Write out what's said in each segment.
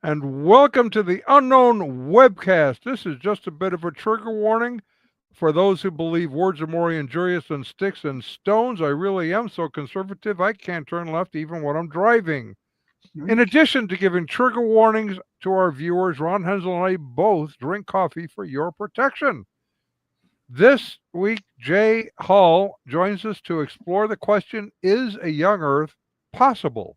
and welcome to the Unknown Webcast. This is just a bit of a trigger warning for those who believe words are more injurious than sticks and stones. I really am so conservative I can't turn left even when I'm driving. In addition to giving trigger warnings to our viewers, Ron Hensel and I both drink coffee for your protection. This week, Jay Hall joins us to explore the question: Is a young Earth possible?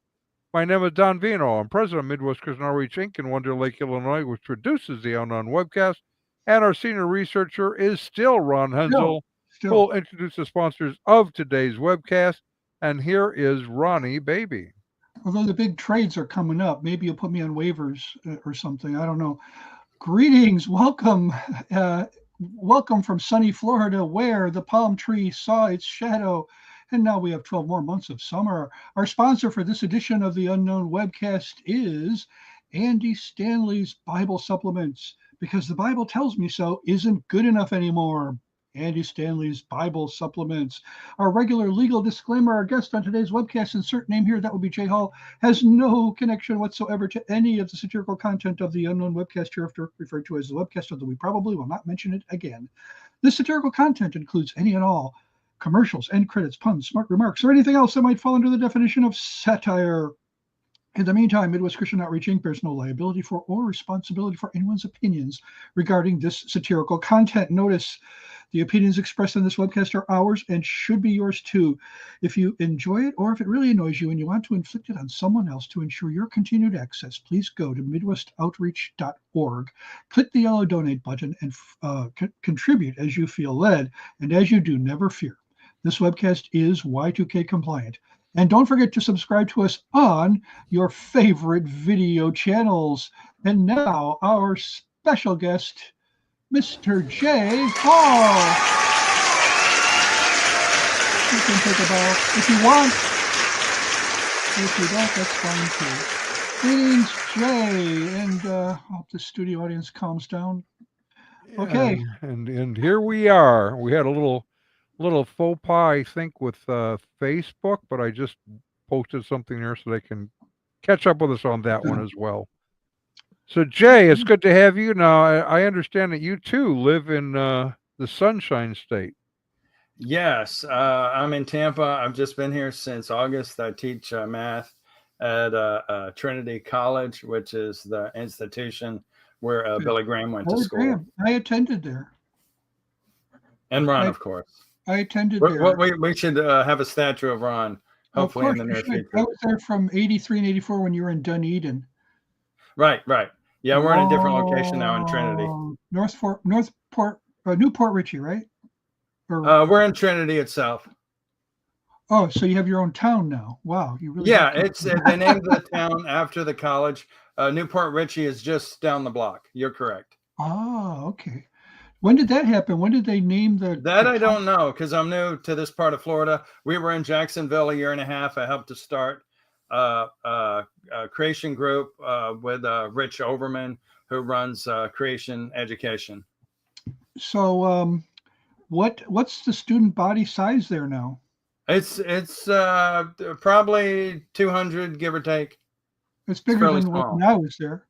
My name is Don Vino. I'm president of Midwest Christian Outreach Inc. in Wonder Lake, Illinois, which produces the Unknown Webcast. And our senior researcher is still Ron Still, Hensel, who still. will introduce the sponsors of today's webcast. And here is Ronnie Baby. Although the big trades are coming up, maybe you'll put me on waivers or something. I don't know. Greetings, welcome, welcome from sunny Florida, where the palm tree saw its shadow, and now we have 12 more months of summer. Our sponsor for this edition of the Unknown Webcast is Andy Stanley's Bible Supplements, because the Bible tells me so isn't good enough anymore. Andy Stanley's Bible Supplements. Our regular legal disclaimer: our guest on today's webcast, insert name here, that will be Jay Hall, has no connection whatsoever to any of the satirical content of the Unknown Webcast, hereafter referred to as the webcast, although we probably will not mention it again. This satirical content includes any and all commercials, end credits, puns, smart remarks, or anything else that might fall under the definition of satire. In the meantime, Midwest Christian Outreach Inc. bears no liability for or responsibility for anyone's opinions regarding this satirical content. Notice the opinions expressed in this webcast are ours and should be yours too. If you enjoy it, or if it really annoys you and you want to inflict it on someone else to ensure your continued access, please go to midwestoutreach.org, click the yellow donate button, and contribute as you feel led. And as you do, never fear. This webcast is Y2K compliant. And don't forget to subscribe to us on your favorite video channels. And now, our special guest, Mr. Jay Hall. You can take a bow if you want. If you don't, that's fine too. Greetings, Jay. And I hope the studio audience calms down. Okay. And here we are. We had a little faux pas, I think, with Facebook, but I just posted something there so they can catch up with us on that one as well. So, Jay, it's good to have you. Now, I understand that you too live in the Sunshine State. Yes, I'm in Tampa. I've just been here since August. I teach math at Trinity College, which is the institution where Billy Graham went to school. Graham. I attended there. And Ron, of course. I attended there. We should have a statue of Ron, hopefully in the near future. I was there from 83 and 84 when you were in Dunedin. Right. Yeah, we're in a different location now in Trinity. Newport Richie, right? We're in Trinity itself. Oh, so you have your own town now. Wow. You really they named the town after the college. Newport Richie is just down the block. You're correct. Oh, okay. When did that happen? When did they name that? I don't know, because I'm new to this part of Florida. We were in Jacksonville a year and a half. I helped to start a creation group with Rich Overman, who runs Creation Education. So what's the student body size there now? It's probably 200, give or take. It's bigger than when I was there.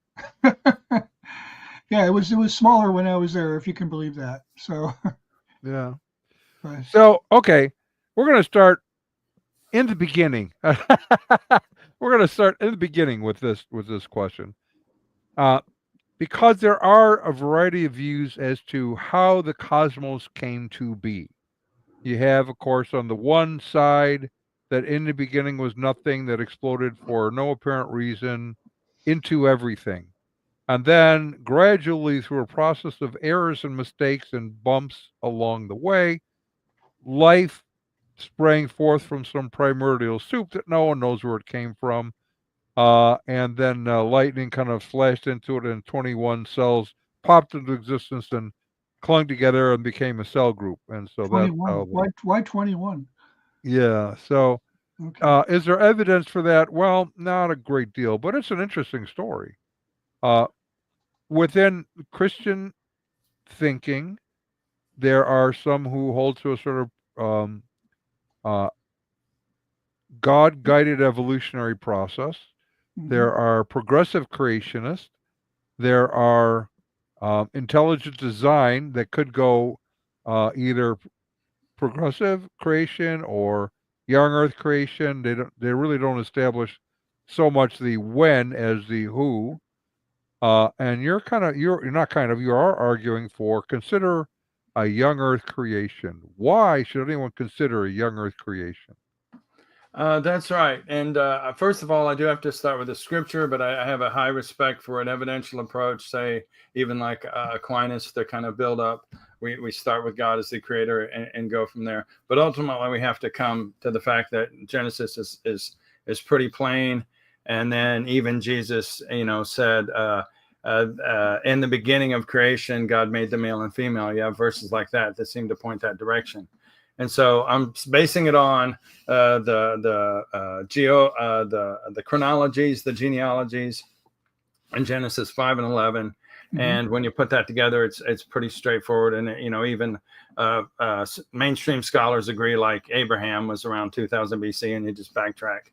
Yeah, it was smaller when I was there, if you can believe that. So yeah. So okay, we're gonna start in the beginning. We're gonna start in the beginning with this question, because there are a variety of views as to how the cosmos came to be. You have, of course, on the one side that in the beginning was nothing, that exploded for no apparent reason into everything. And then gradually, through a process of errors and mistakes and bumps along the way, life sprang forth from some primordial soup that no one knows where it came from. And then lightning kind of flashed into it, and 21 cells popped into existence and clung together and became a cell group. And so 21. Why 21? Yeah. So is there evidence for that? Well, not a great deal, but it's an interesting story. Within Christian thinking, there are some who hold to a sort of God-guided evolutionary process. there are progressive creationists, there are intelligent design that could go either progressive creation or young Earth creation. They really don't establish so much the when as the who. And you're not kind of, you are arguing for consider a young Earth creation. Why should anyone consider a young Earth creation? That's right. And first of all, I do have to start with the scripture, but I have a high respect for an evidential approach, say, even like Aquinas, to kind of build up. We start with God as the creator and go from there. But ultimately, we have to come to the fact that Genesis is pretty plain. And then even Jesus, said, in the beginning of creation, God made the male and female. You have verses like that seem to point that direction. And so I'm basing it on the chronologies, the genealogies in Genesis 5 and 11. Mm-hmm. And when you put that together, it's pretty straightforward. And, even mainstream scholars agree, like Abraham was around 2000 BC, and you just backtrack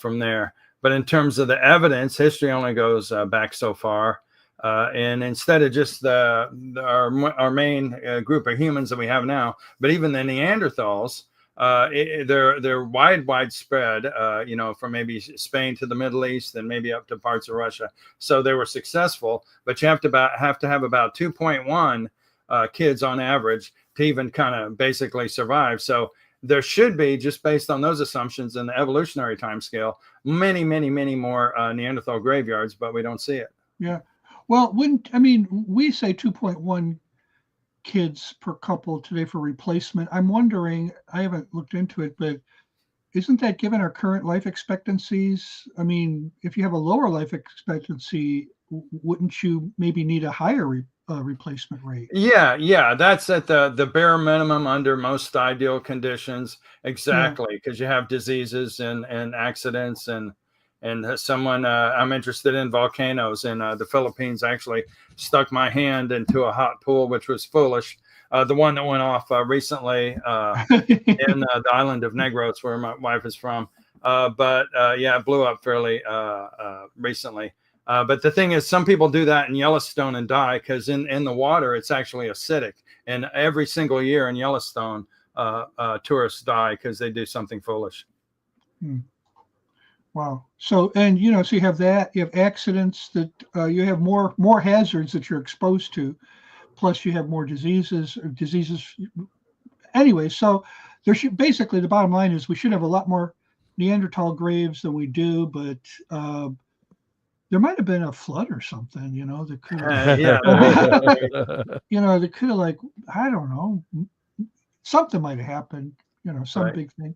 from there. But in terms of the evidence, history only goes back so far. And instead of just our main group of humans that we have now, but even the Neanderthals, they're widespread, from maybe Spain to the Middle East and maybe up to parts of Russia. So they were successful, but you have to have about 2.1 kids on average to even kind of basically survive. So there should be, just based on those assumptions and the evolutionary timescale, many, many, many more Neanderthal graveyards, but we don't see it. Yeah. Well, we say 2.1 kids per couple today for replacement. I'm wondering, I haven't looked into it, but isn't that given our current life expectancies? I mean, if you have a lower life expectancy, wouldn't you maybe need a higher replacement rate? Yeah, that's at the bare minimum under most ideal conditions. Exactly, because you have diseases and accidents and someone I'm interested in volcanoes in the Philippines. Actually stuck my hand into a hot pool, which was foolish. The one that went off recently in the island of Negros, where my wife is from. But it blew up fairly recently. But the thing is, some people do that in Yellowstone and die because in the water, it's actually acidic. And every single year in Yellowstone, tourists die because they do something foolish. Wow. So, and so you have that, you have accidents that you have more hazards that you're exposed to, plus you have more diseases. Anyway, so there should, basically the bottom line is we should have a lot more Neanderthal graves than we do, but there might have been a flood or something, that could have, that could have, like, I don't know, something might have happened, some right. big thing.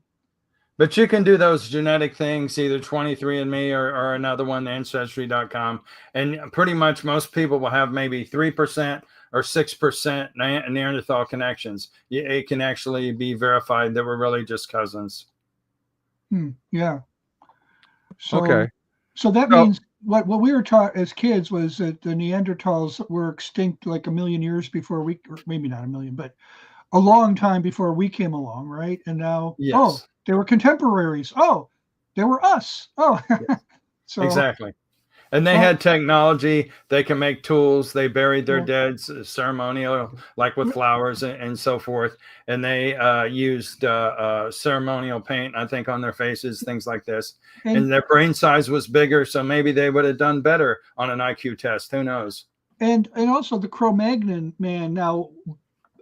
But you can do those genetic things, either 23andMe or another one, Ancestry.com. And pretty much most people will have maybe 3% or 6% Neanderthal connections. It can actually be verified that we're really just cousins. Yeah. So, okay. So that means what we were taught as kids was that the Neanderthals were extinct like a million years before we, or maybe not a million, but a long time before we came along, right? And now, yes. They were contemporaries. Oh, they were us. Oh, yes. So exactly. And they had technology. They can make tools. They buried their dead ceremonial, like with flowers and so forth. And they used ceremonial paint, I think, on their faces, things like this. And their brain size was bigger, so maybe they would have done better on an IQ test. Who knows? And also the Cro-Magnon man. Now,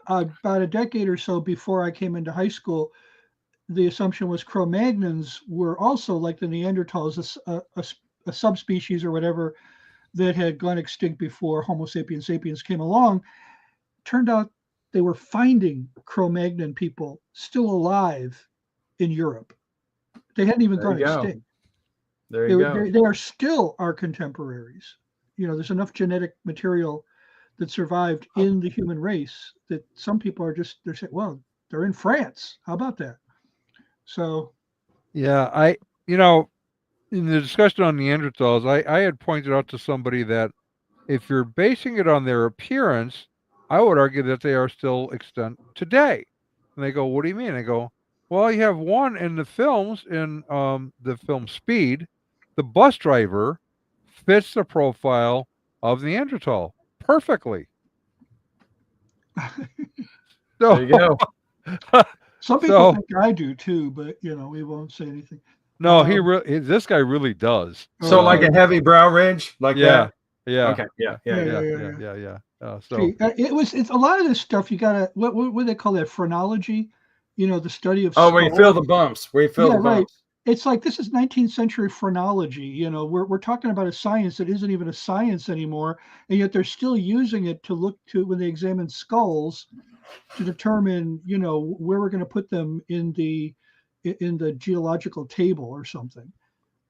about a decade or so before I came into high school, the assumption was Cro-Magnons were also like the Neanderthals, a subspecies or whatever that had gone extinct before Homo sapiens sapiens came along. Turned out they were finding Cro-Magnon people still alive in Europe. They hadn't even gone extinct. There you go. They are still our contemporaries. There's enough genetic material that survived in the human race that some people are they're saying, well, they're in France. How about that? So, yeah, in the discussion on Neanderthals, I had pointed out to somebody that if you're basing it on their appearance, I would argue that they are still extant today. And they go, what do you mean? I go, well, you have one in the films, in the film Speed, the bus driver fits the profile of Neanderthal perfectly. So, There you go. Some people so think I do too, but we won't say anything. no, this guy really does. So like Okay. a heavy brow ridge, like Yeah, that. yeah, Okay. Yeah. Yeah, Yeah. yeah, yeah. So See, it's a lot of this stuff. You gotta what do they call that? Phrenology, the study of Oh, we skulls. feel the bumps. We feel Yeah, the right. bumps. It's like this is 19th century phrenology. We're talking about a science that isn't even a science anymore, and yet they're still using it to look to when they examine skulls to determine, where we're going to put them in the geological table or something.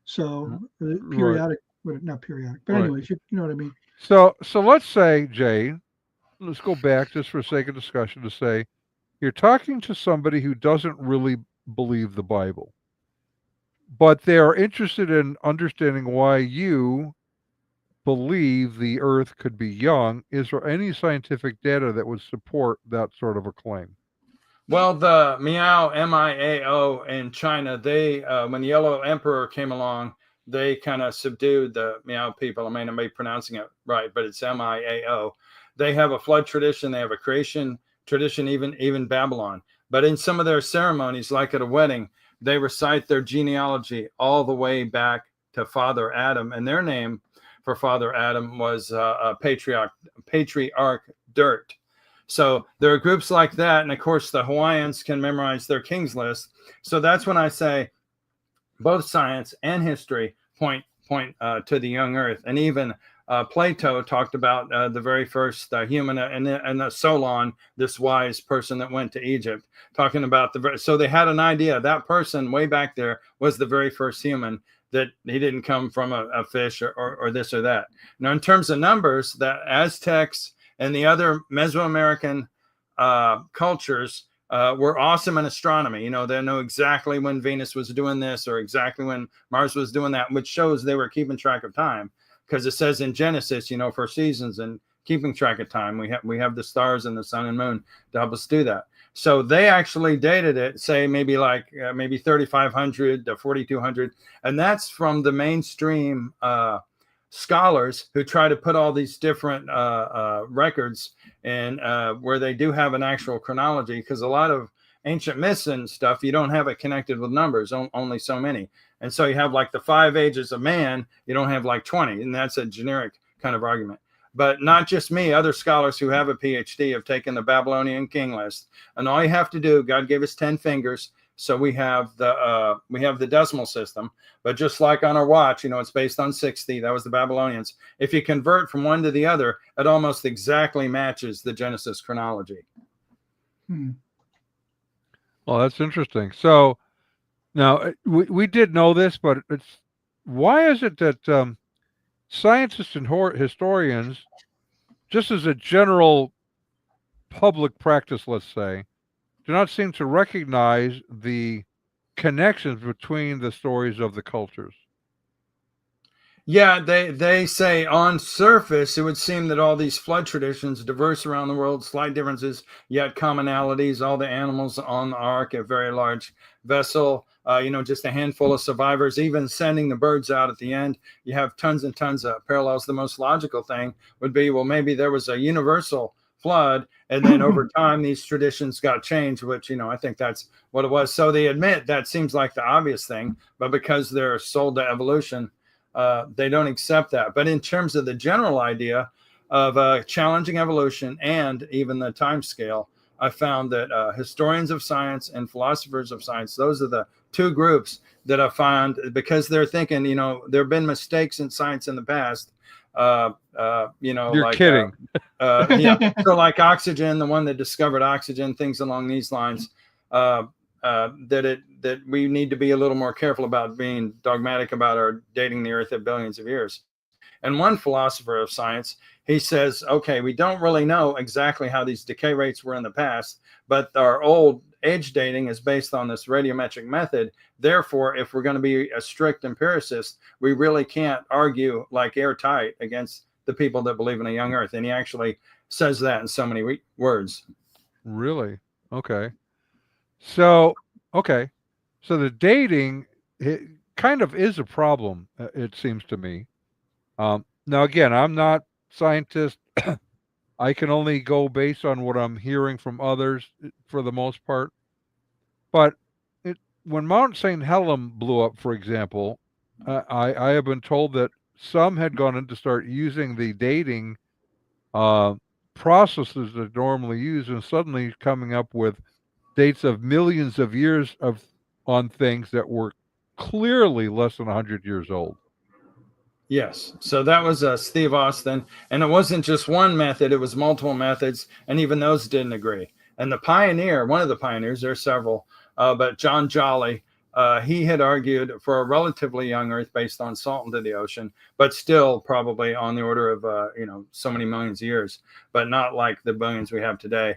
So right, periodic, well, not periodic, but right. anyways, you know what I mean. So let's say, Jay, let's go back just for sake of discussion to say you're talking to somebody who doesn't really believe the Bible, but they are interested in understanding why you believe the Earth could be young. Is there any scientific data that would support that sort of a claim? Well, the MIAO in China, they when the Yellow Emperor came along, they kind of subdued the Miao people. I mean, I may be pronouncing it right, but it's MIAO. They have a flood tradition. They have a creation tradition, even Babylon. But in some of their ceremonies, like at a wedding, they recite their genealogy all the way back to Father Adam, and their name for Father Adam was patriarch Dirt. So there are groups like that, and of course the Hawaiians can memorize their king's list. So that's when I say both science and history point to the young Earth, and even Plato talked about the very first human and Solon, this wise person that went to Egypt, talking about so they had an idea that person way back there was the very first human, that he didn't come from a fish or this or that. Now, in terms of numbers, the Aztecs and the other Mesoamerican cultures were awesome in astronomy. They know exactly when Venus was doing this or exactly when Mars was doing that, which shows they were keeping track of time, because it says in Genesis, for seasons and keeping track of time, we have the stars and the sun and moon to help us do that. So they actually dated it, say maybe 3,500 to 4,200, and that's from the mainstream scholars who try to put all these different records and where they do have an actual chronology, because a lot of ancient myths and stuff, you don't have it connected with numbers, only so many. And so you have like the 5 ages of man, you don't have like 20, and that's a generic kind of argument. But not just me, other scholars who have a PhD have taken the Babylonian king list, and all you have to do, God gave us 10 fingers, so we have the decimal system. But just like on our watch, it's based on 60. That was the Babylonians. If you convert from one to the other, it almost exactly matches the Genesis chronology. Well, that's interesting. So now we did know this, but why is it that scientists and historians, just as a general public practice, let's say, do not seem to recognize the connections between the stories of the cultures? Yeah, they say on surface, it would seem that all these flood traditions, diverse around the world, slight differences, yet commonalities. All the animals on the ark, a very large vessel, just a handful of survivors, even sending the birds out at the end. You have tons and tons of parallels. The most logical thing would be, well, maybe there was a universal flood, and then over time, these traditions got changed, which, I think that's what it was. So they admit that seems like the obvious thing, but because they're sold to evolution, they don't accept that. But in terms of the general idea of challenging evolution and even the time scale, I found that historians of science and philosophers of science, those are the two groups that I found, because they're thinking, there have been mistakes in science in the past. You're kidding. Yeah. So like oxygen, the one that discovered oxygen, things along these lines. That we need to be a little more careful about being dogmatic about our dating the Earth at billions of years. And one philosopher of science, he says, okay, we don't really know exactly how these decay rates were in the past, but our old age dating is based on this radiometric method. Therefore, if we're going to be a strict empiricist, we really can't argue like airtight against the people that believe in a young Earth. And he actually says that in so many words. Really? Okay. So the dating kind of is a problem, it seems to me. Now, again, I'm not scientist. I can only go based on what I'm hearing from others for the most part. But when Mount St. Helens blew up, for example, I have been told that some had gone in to start using the dating processes that normally use, and suddenly coming up with dates of millions of years on things that were clearly less than 100 years old. Yes. So that was Steve Austin. And it wasn't just one method, it was multiple methods. And even those didn't agree. And the pioneer, one of the pioneers, there are several, but John Jolly, he had argued for a relatively young Earth based on salt into the ocean, but still probably on the order of, so many millions of years, but not like the billions we have today.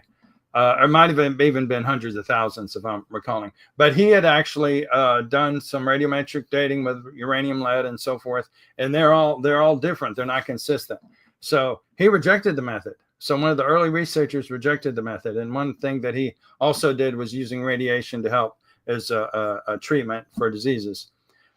It might have even been hundreds of thousands, if I'm recalling. But he had actually done some radiometric dating with uranium, lead, and so forth, and they're all different. They're not consistent. So he rejected the method. So one of the early researchers rejected the method, and one thing that he also did was using radiation to help as a treatment for diseases.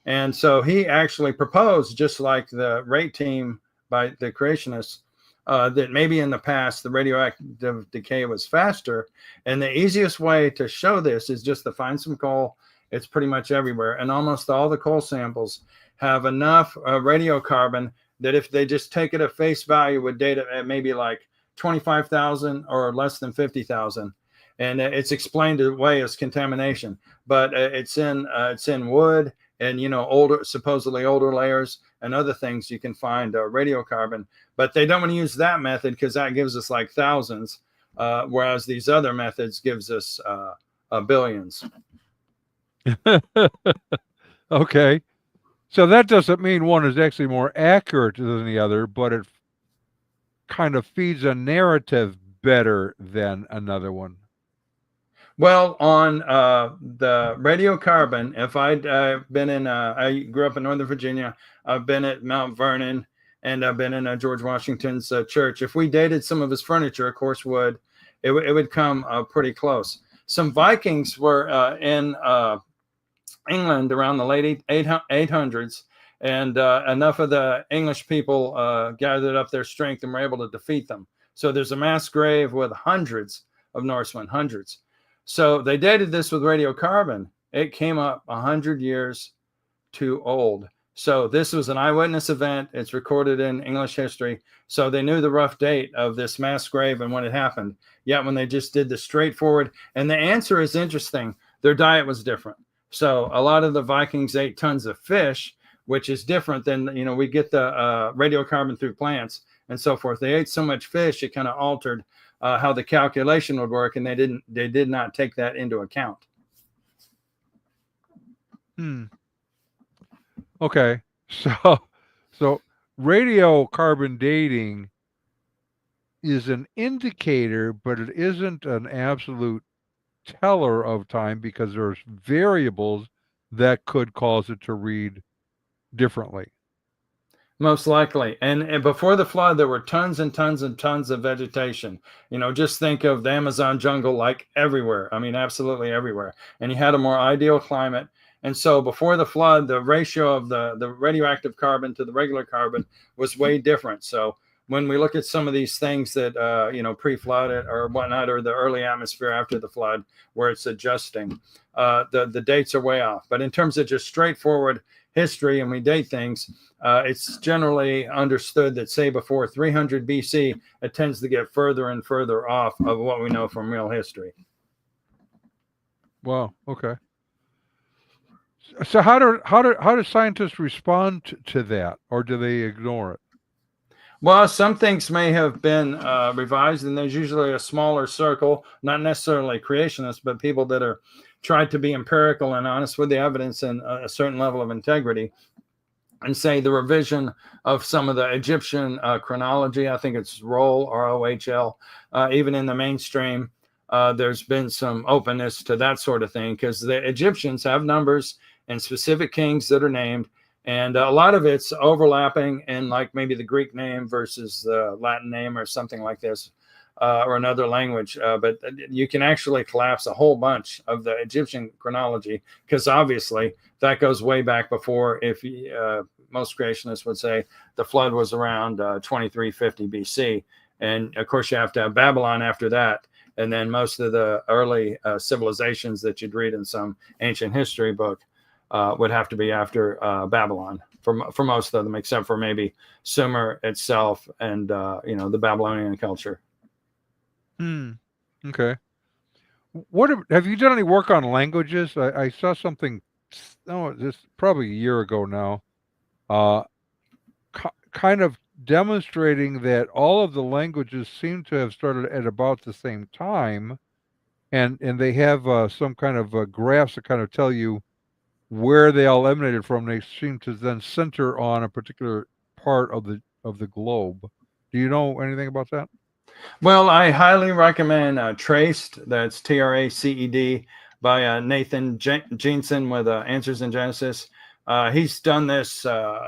And so he actually proposed, just like the rate team by the creationists, that maybe in the past the radioactive decay was faster, and the easiest way to show this is just to find some coal. It's pretty much everywhere, and almost all the coal samples have enough radiocarbon that if they just take it at face value, would date it at maybe like 25,000 or less than 50,000, and it's explained away as contamination. But it's in wood and supposedly older layers and other things. You can find radiocarbon, but they don't want to use that method because that gives us like thousands, whereas these other methods gives us billions. Okay. So that doesn't mean one is actually more accurate than the other, but it kind of feeds a narrative better than another one. Well, on the radiocarbon, if I'd been in, I grew up in Northern Virginia. I've been at Mount Vernon, and I've been in George Washington's church. If we dated some of his furniture, of course, it would come pretty close. Some Vikings were in England around the late 800s, and enough of the English people gathered up their strength and were able to defeat them. So there's a mass grave with hundreds of Norsemen, hundreds. So they dated this with radiocarbon. It came up 100 years too old. So this was an eyewitness event. It's recorded in English history. So they knew the rough date of this mass grave and when it happened. Yet when they just did the straightforward, and the answer is interesting, their diet was different. So a lot of the Vikings ate tons of fish, which is different than, we get the radiocarbon through plants and so forth. They ate so much fish, it kind of altered how the calculation would work, and they did not take that into account. Okay, so radiocarbon dating is an indicator, but it isn't an absolute teller of time because there's variables that could cause it to read differently. Most likely. And before the flood, there were tons and tons and tons of vegetation. Just think of the Amazon jungle, like everywhere. I mean, absolutely everywhere. And you had a more ideal climate. And so before the flood, the ratio of the radioactive carbon to the regular carbon was way different. So when we look at some of these things that, pre-flood or whatnot, or the early atmosphere after the flood, where it's adjusting, the dates are way off. But in terms of just straightforward history, and we date things, it's generally understood that, say, before 300 BC, it tends to get further and further off of what we know from real history. Wow. Okay. So how do scientists respond to that, or do they ignore it? Well, some things may have been revised, and there's usually a smaller circle, not necessarily creationists, but people that are tried to be empirical and honest with the evidence and a certain level of integrity. And say the revision of some of the Egyptian chronology, I think it's ROHL, even in the mainstream, there's been some openness to that sort of thing, because the Egyptians have numbers and specific kings that are named, and a lot of it's overlapping in, like, maybe the Greek name versus the Latin name or something like this. or another language. But you can actually collapse a whole bunch of the Egyptian chronology, because obviously that goes way back before, if most creationists would say the flood was around 2350 BC. And of course, you have to have Babylon after that. And then most of the early civilizations that you'd read in some ancient history book would have to be after Babylon for most of them, except for maybe Sumer itself and the Babylonian culture. Okay. What have you done any work on languages? I saw something. No, this probably a year ago now. Kind of demonstrating that all of the languages seem to have started at about the same time, and they have some kind of graphs that kind of tell you where they all emanated from. They seem to then center on a particular part of the globe. Do you know anything about that? Well, I highly recommend Traced. That's Traced by Nathan Jensen with Answers in Genesis. He's done this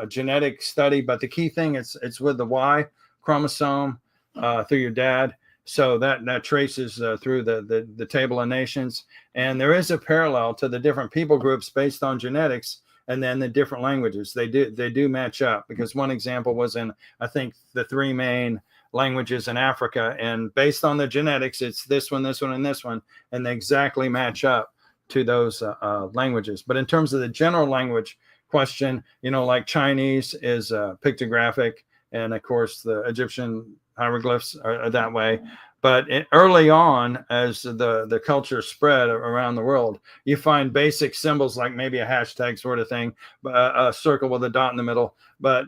genetic study, but the key thing is it's with the Y chromosome through your dad. So that traces through the table of nations. And there is a parallel to the different people groups based on genetics, and then the different languages. They do match up, because one example was in, I think, the three main languages in Africa, and based on the genetics, it's this one, and this one, and they exactly match up to those languages. But in terms of the general language question, like Chinese is pictographic, and of course the Egyptian hieroglyphs are that way. But early on, as the culture spread around the world, you find basic symbols like maybe a hashtag sort of thing, a circle with a dot in the middle. But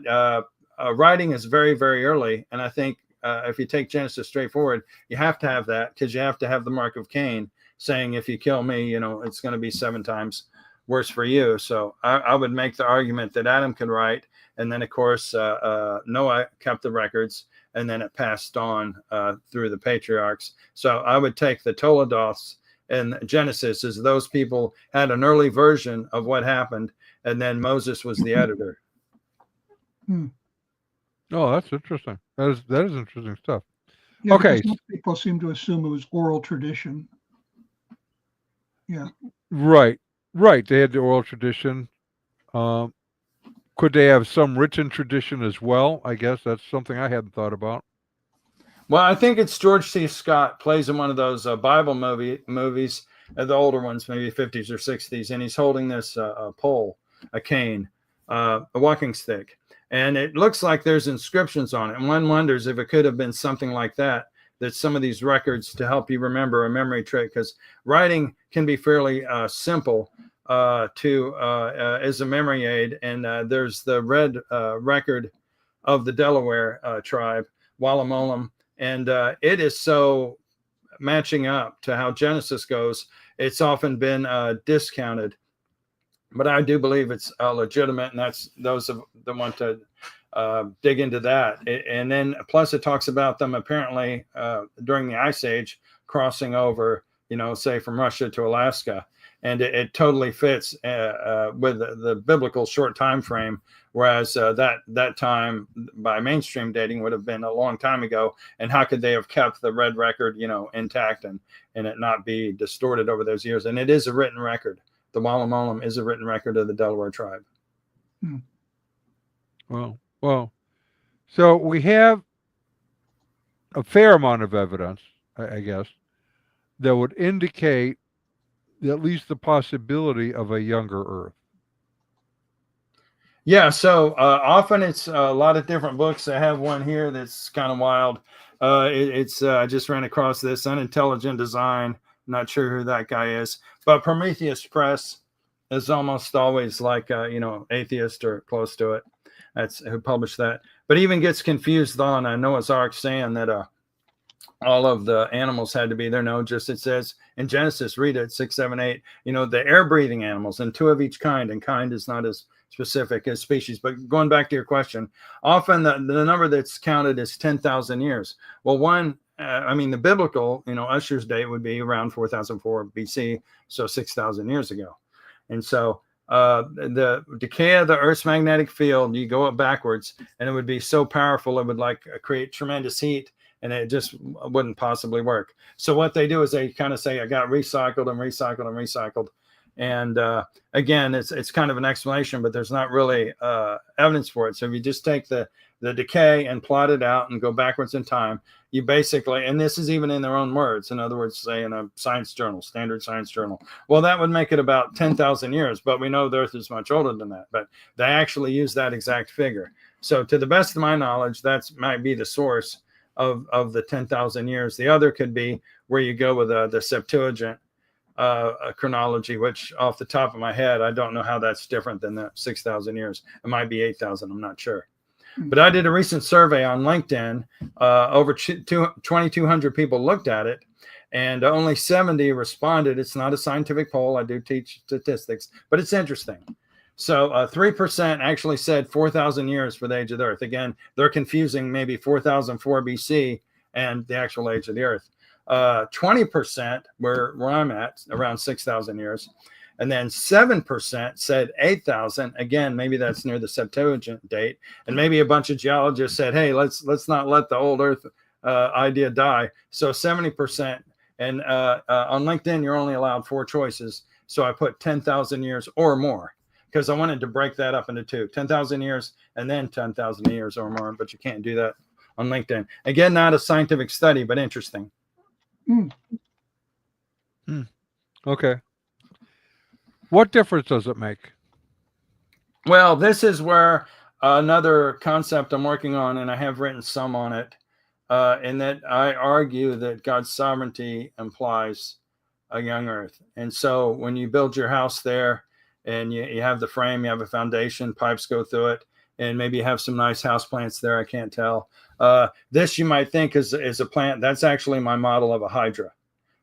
writing is very, very early, and I think if you take Genesis straightforward, you have to have that, because you have to have the mark of Cain saying, if you kill me, it's going to be 7 times worse for you. So I would make the argument that Adam could write, and then of course Noah kept the records, and then it passed on through the patriarchs. So I would take the Toledoths and Genesis as those people had an early version of what happened, and then Moses was the editor. Oh, that's interesting. That is interesting stuff. Yeah, Okay. because most people seem to assume it was oral tradition. Yeah. Right. They had the oral tradition. Could they have some written tradition as well? I guess that's something I hadn't thought about. Well, I think it's George C. Scott plays in one of those Bible movies, the older ones, maybe 50s or 60s, and he's holding this pole, a cane, a walking stick. And it looks like there's inscriptions on it. And one wonders if it could have been something like that some of these records to help you remember, a memory trick, because writing can be fairly simple as a memory aid. And there's the red record of the Delaware tribe, Wallamolam. And it is so matching up to how Genesis goes. It's often been discounted. But I do believe it's legitimate, and that's those that want to dig into that. And then plus it talks about them apparently during the Ice Age crossing over, say from Russia to Alaska. And it totally fits with the biblical short time frame, whereas that time by mainstream dating would have been a long time ago. And how could they have kept the red record, intact and it not be distorted over those years? And it is a written record. The Wallamolam is a written record of the Delaware tribe. Well, so we have a fair amount of evidence, I guess, that would indicate at least the possibility of a younger Earth. Yeah, so often it's a lot of different books. I have one here that's kind of wild. I just ran across this, Unintelligent Design. Not sure who that guy is, but Prometheus Press is almost always like atheist or close to it. That's who published that. But even gets confused on Noah's Ark, saying that all of the animals had to be there. No, just it says in Genesis, read it 6, 7, 8. The air-breathing animals, and 2 of each kind, and kind is not as specific as species. But going back to your question, often the number that's counted is 10,000 years. Well, the biblical, Usher's date would be around 4004 BC, so 6,000 years ago. And so the decay of the Earth's magnetic field, you go up backwards, and it would be so powerful, it would create tremendous heat, and it just wouldn't possibly work. So what they do is they kind of say, I got recycled and recycled and recycled. And again, it's kind of an explanation, but there's not really evidence for it. So if you just take the decay and plot it out and go backwards in time, you basically, and this is even in their own words, in other words, say in a science journal, standard science journal, well, that would make it about 10,000 years, but we know the Earth is much older than that. But they actually use that exact figure. So to the best of my knowledge, that might be the source of the 10,000 years. The other could be where you go with the Septuagint chronology, which off the top of my head, I don't know how that's different than the 6,000 years. It might be 8,000. I'm not sure. But I did a recent survey on LinkedIn. Over 2,200 people looked at it, and only 70 responded. It's not a scientific poll. I do teach statistics, but it's interesting. So 3% actually said 4,000 years for the age of the Earth. Again, they're confusing maybe 4004 BC and the actual age of the Earth. 20% where I'm at, around 6,000 years. And then 7% said 8,000. Again, maybe that's near the Septuagint date. And maybe a bunch of geologists said, hey, let's not let the old Earth idea die. So 70%. And on LinkedIn, you're only allowed 4 choices. So I put 10,000 years or more, because I wanted to break that up into 2, 10,000 years and then 10,000 years or more. But you can't do that on LinkedIn. Again, not a scientific study, but interesting. Okay. What difference does it make? Well, this is where another concept I'm working on, and I have written some on it, in that I argue that God's sovereignty implies a young Earth. And so when you build your house there and you have the frame, you have a foundation, pipes go through it, and maybe you have some nice house plants there, I can't tell. This you might think is a plant. That's actually my model of a hydra.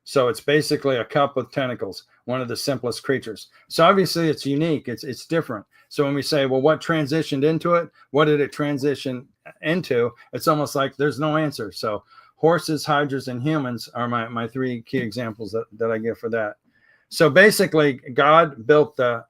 So it's basically a cup with tentacles, one of the simplest creatures. So obviously it's unique. It's different. So when we say, well, what transitioned into it? What did it transition into? It's almost like there's no answer. So horses, hydras, and humans are my 3 key examples that I give for that. So basically, God built the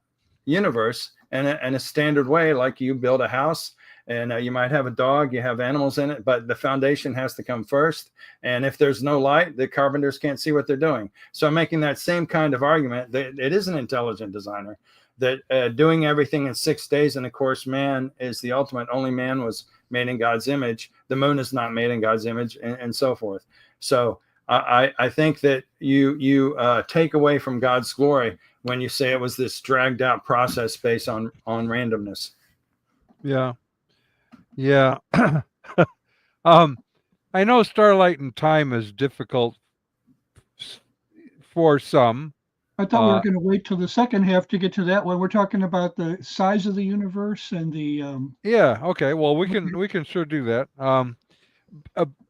universe in a standard way, like you build a house. And you might have a dog, you have animals in it, but the foundation has to come first. And if there's no light, the carpenters can't see what they're doing. So I'm making that same kind of argument that it is an intelligent designer, that doing everything in 6 days. And of course, man is the ultimate. Only man was made in God's image. The moon is not made in God's image, and so forth. So I think that you take away from God's glory when you say it was this dragged out process based on randomness. Yeah. Yeah. I know starlight and time is difficult for some. I thought we were going to wait till the second half to get to that one. We're talking about the size of the universe and the Yeah, okay. Well, we can sure do that.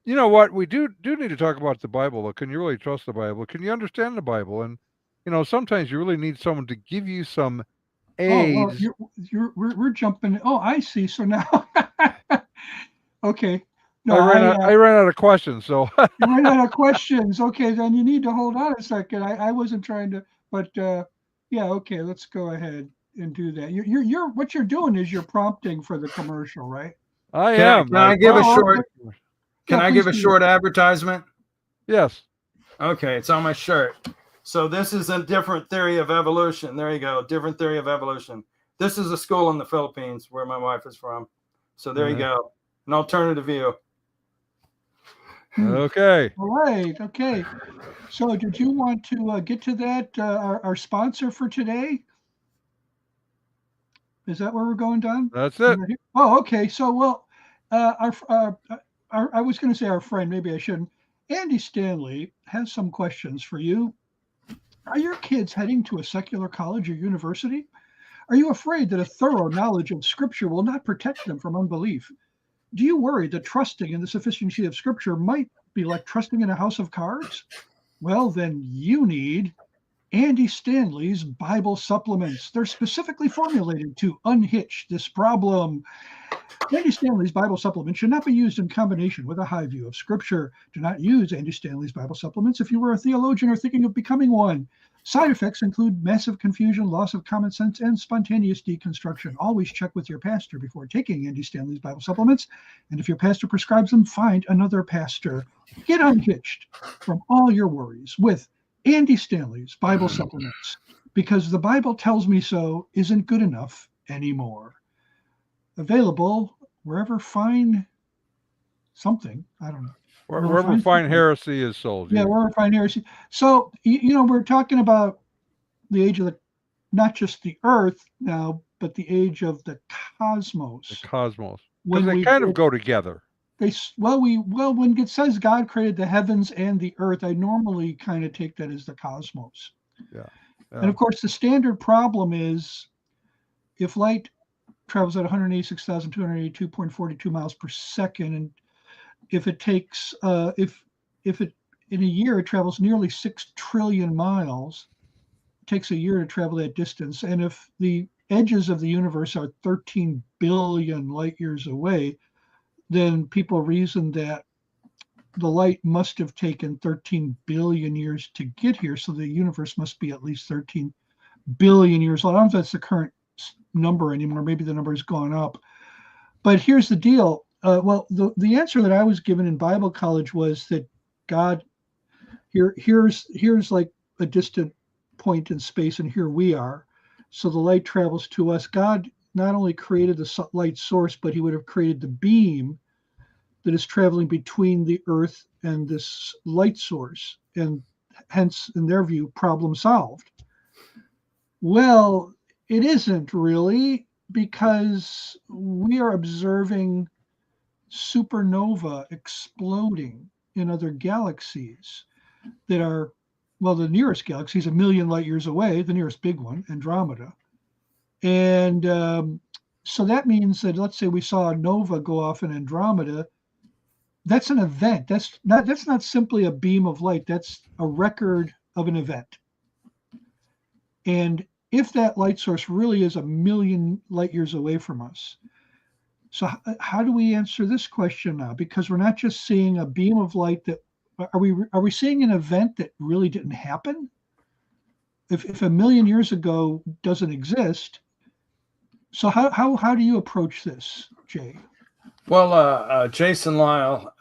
You know what? We do need to talk about the Bible, though. Can you really trust the Bible? Can you understand the Bible? And sometimes you really need someone to give you some aids. Oh, well, we're jumping. Oh, I see. So now, okay. No, I ran out of questions. So you ran out of questions. Okay, then you need to hold on a second. I wasn't trying to, but yeah. Okay, let's go ahead and do that. You're what you're doing is you're prompting for the commercial, right? I am. Can I give a short? Okay. Can I give a short advertisement? Yes. Okay, it's on my shirt. So this is a different theory of evolution. There you go. Different theory of evolution. This is a school in the Philippines where my wife is from. So there you go. An alternative view. Okay. All right. Okay. So did you want to get to that, our sponsor for today? Is that where we're going, Don? That's it. Oh, okay. So, well, I was going to say our friend, maybe I shouldn't. Andy Stanley has some questions for you. Are your kids heading to a secular college or university? Are you afraid that a thorough knowledge of Scripture will not protect them from unbelief? Do you worry that trusting in the sufficiency of Scripture might be like trusting in a house of cards? Well, then you need Andy Stanley's Bible supplements. They're specifically formulated to unhitch this problem. Andy Stanley's Bible supplements should not be used in combination with a high view of Scripture. Do not use Andy Stanley's Bible supplements if you were a theologian or thinking of becoming one. Side effects include massive confusion, loss of common sense, and spontaneous deconstruction. Always check with your pastor before taking Andy Stanley's Bible supplements. And if your pastor prescribes them, find another pastor. Get unhitched from all your worries with Andy Stanley's Bible supplements, because the Bible tells me so isn't good enough anymore. Available wherever fine something, I don't know. Wherever fine heresy is sold. Yeah, wherever fine heresy. So, we're talking about the age of not just the earth now, but the age of the cosmos. The cosmos. Because they kind of go together. When it says God created the heavens and the earth, I normally kind of take that as the cosmos. Yeah. And of course, the standard problem is if light travels at 186,282.42 miles per second, and if it takes, if it in a year it travels nearly 6 trillion miles, it takes a year to travel that distance. And if the edges of the universe are 13 billion light years away, then people reason that the light must have taken 13 billion years to get here. So the universe must be at least 13 billion years old. I don't know if that's the current number anymore. Maybe the number has gone up. But here's the deal. The answer that I was given in Bible college was that God, here's like a distant point in space, and here we are. So the light travels to us. God not only created the light source, but he would have created the beam that is traveling between the earth and this light source, and hence, in their view, problem solved. Well, it isn't really, because we are observing supernova exploding in other galaxies that are, the nearest galaxy is 1 million light years away, the nearest big one, Andromeda. And so that means that, let's say we saw a nova go off in Andromeda. That's an event. That's not simply a beam of light. That's a record of an event. And if that light source really is 1 million light years away from us, so how do we answer this question now? Because we're not just seeing a beam of light. Are we seeing an event that really didn't happen? If 1 million years ago doesn't exist, so how do you approach this, Jay? Well, Jason Lyle,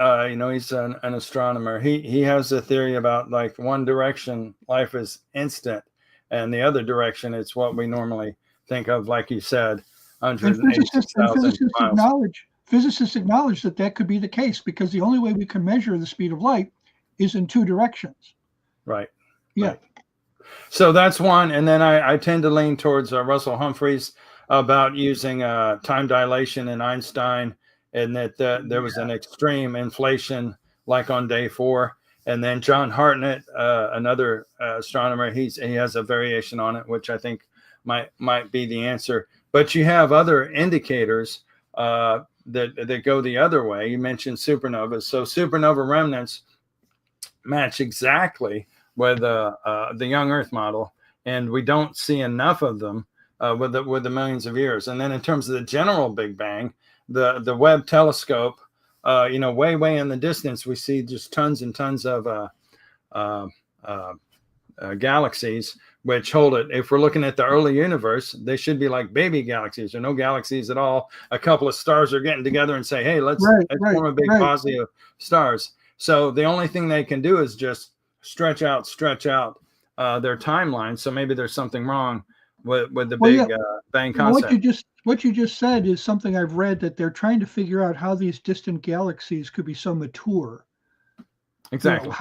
he's an astronomer. He has a theory about, like, one direction life is instant, and the other direction it's what we normally think of, like you said, 186,000 miles. Physicists acknowledge that could be the case, because the only way we can measure the speed of light is in two directions. Right. Yeah. Right. So that's one, and then I tend to lean towards Russell Humphreys about using time dilation in Einstein, and that there was an extreme inflation, like on day 4. And then John Hartnett, another astronomer, he has a variation on it, which I think might be the answer. But you have other indicators that go the other way. You mentioned supernovas. So supernova remnants match exactly with the young Earth model, and we don't see enough of them with the millions of years. And then in terms of the general Big Bang, the Webb telescope, way in the distance, we see just tons and tons of galaxies, which hold it. If we're looking at the early universe, they should be like baby galaxies, or no galaxies at all. A couple of stars are getting together and say, hey, let's form a big posse of stars. So the only thing they can do is just stretch out their timeline. So maybe there's something wrong with the Big Bang concept. What you just said is something I've read, that they're trying to figure out how these distant galaxies could be so mature. Exactly.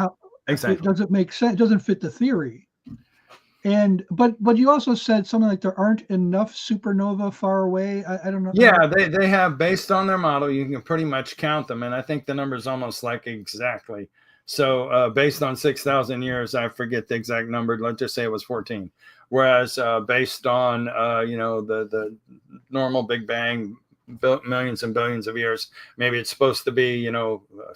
Exactly. It doesn't make sense. It doesn't fit the theory. But you also said something like there aren't enough supernova far away. I don't know. Yeah, they have, based on their model, you can pretty much count them, and I think the number is almost like exactly. So based on 6,000 years, I forget the exact number. Let's just say it was 14. Whereas based on the normal Big Bang, millions and billions of years, maybe it's supposed to be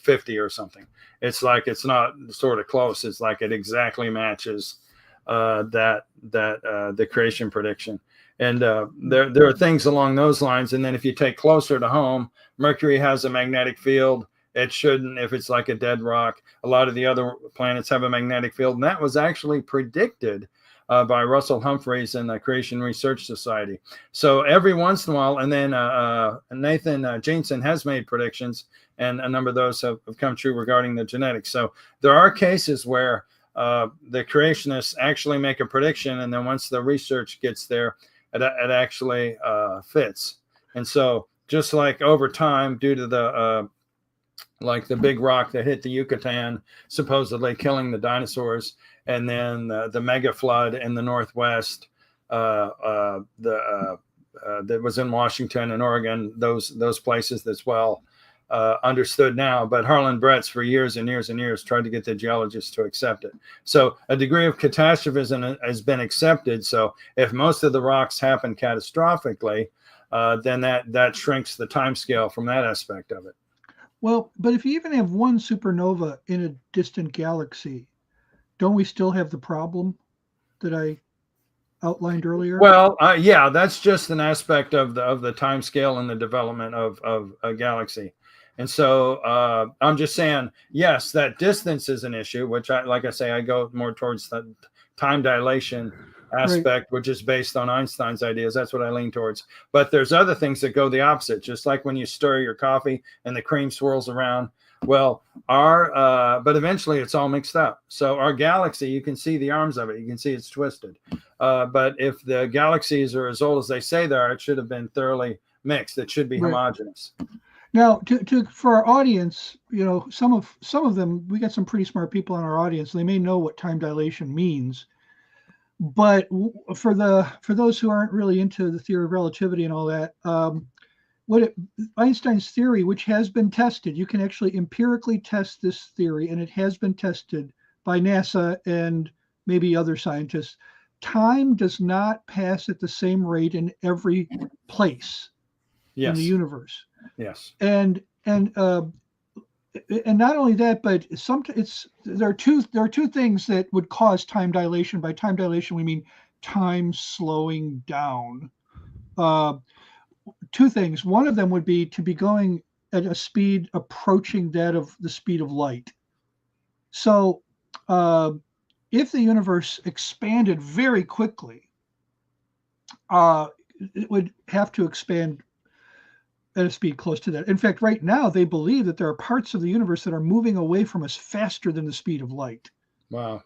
50 or something. It's like it's not sort of close. It's like it exactly matches the creation prediction. And there are things along those lines. And then if you take closer to home, Mercury has a magnetic field. It shouldn't if it's like a dead rock. A lot of the other planets have a magnetic field, and that was actually predicted by Russell Humphreys and the Creation Research Society. So every once in a while, and then Nathan Jensen has made predictions, and a number of those have come true regarding the genetics. So there are cases where the creationists actually make a prediction, and then once the research gets there, it actually fits. And so just like over time, due to the like the big rock that hit the Yucatan, supposedly killing the dinosaurs, and then the mega flood in the Northwest that was in Washington and Oregon, those places as well, understood now. But Harlan Bretz for years and years and years tried to get the geologists to accept it. So a degree of catastrophism has been accepted. So if most of the rocks happen catastrophically, then that shrinks the time scale from that aspect of it. Well, but if you even have one supernova in a distant galaxy, don't we still have the problem that I outlined earlier? Well, yeah, that's just an aspect of the time scale and the development of a galaxy. And so I'm just saying, yes, that distance is an issue, which like I say, I go more towards the time dilation aspect, right, which is based on Einstein's ideas. That's what I lean towards. But there's other things that go the opposite, just like when you stir your coffee and the cream swirls around. Well, but eventually it's all mixed up. So our galaxy, you can see the arms of it. You can see it's twisted. But if the galaxies are as old as they say they are, it should have been thoroughly mixed. It should be right, homogeneous. Now, for our audience, you know, some of them, we got some pretty smart people in our audience. They may know what time dilation means. But for those who aren't really into the theory of relativity and all that, Einstein's theory, which has been tested, you can actually empirically test this theory, and it has been tested by NASA and maybe other scientists. Time does not pass at the same rate in every place in the universe. Yes. And not only that, but there are two things that would cause time dilation. By time dilation, we mean time slowing down. Two things. One of them would be to be going at a speed approaching that of the speed of light. So if the universe expanded very quickly, it would have to expand at a speed close to that. In fact, right now, they believe that there are parts of the universe that are moving away from us faster than the speed of light. Wow.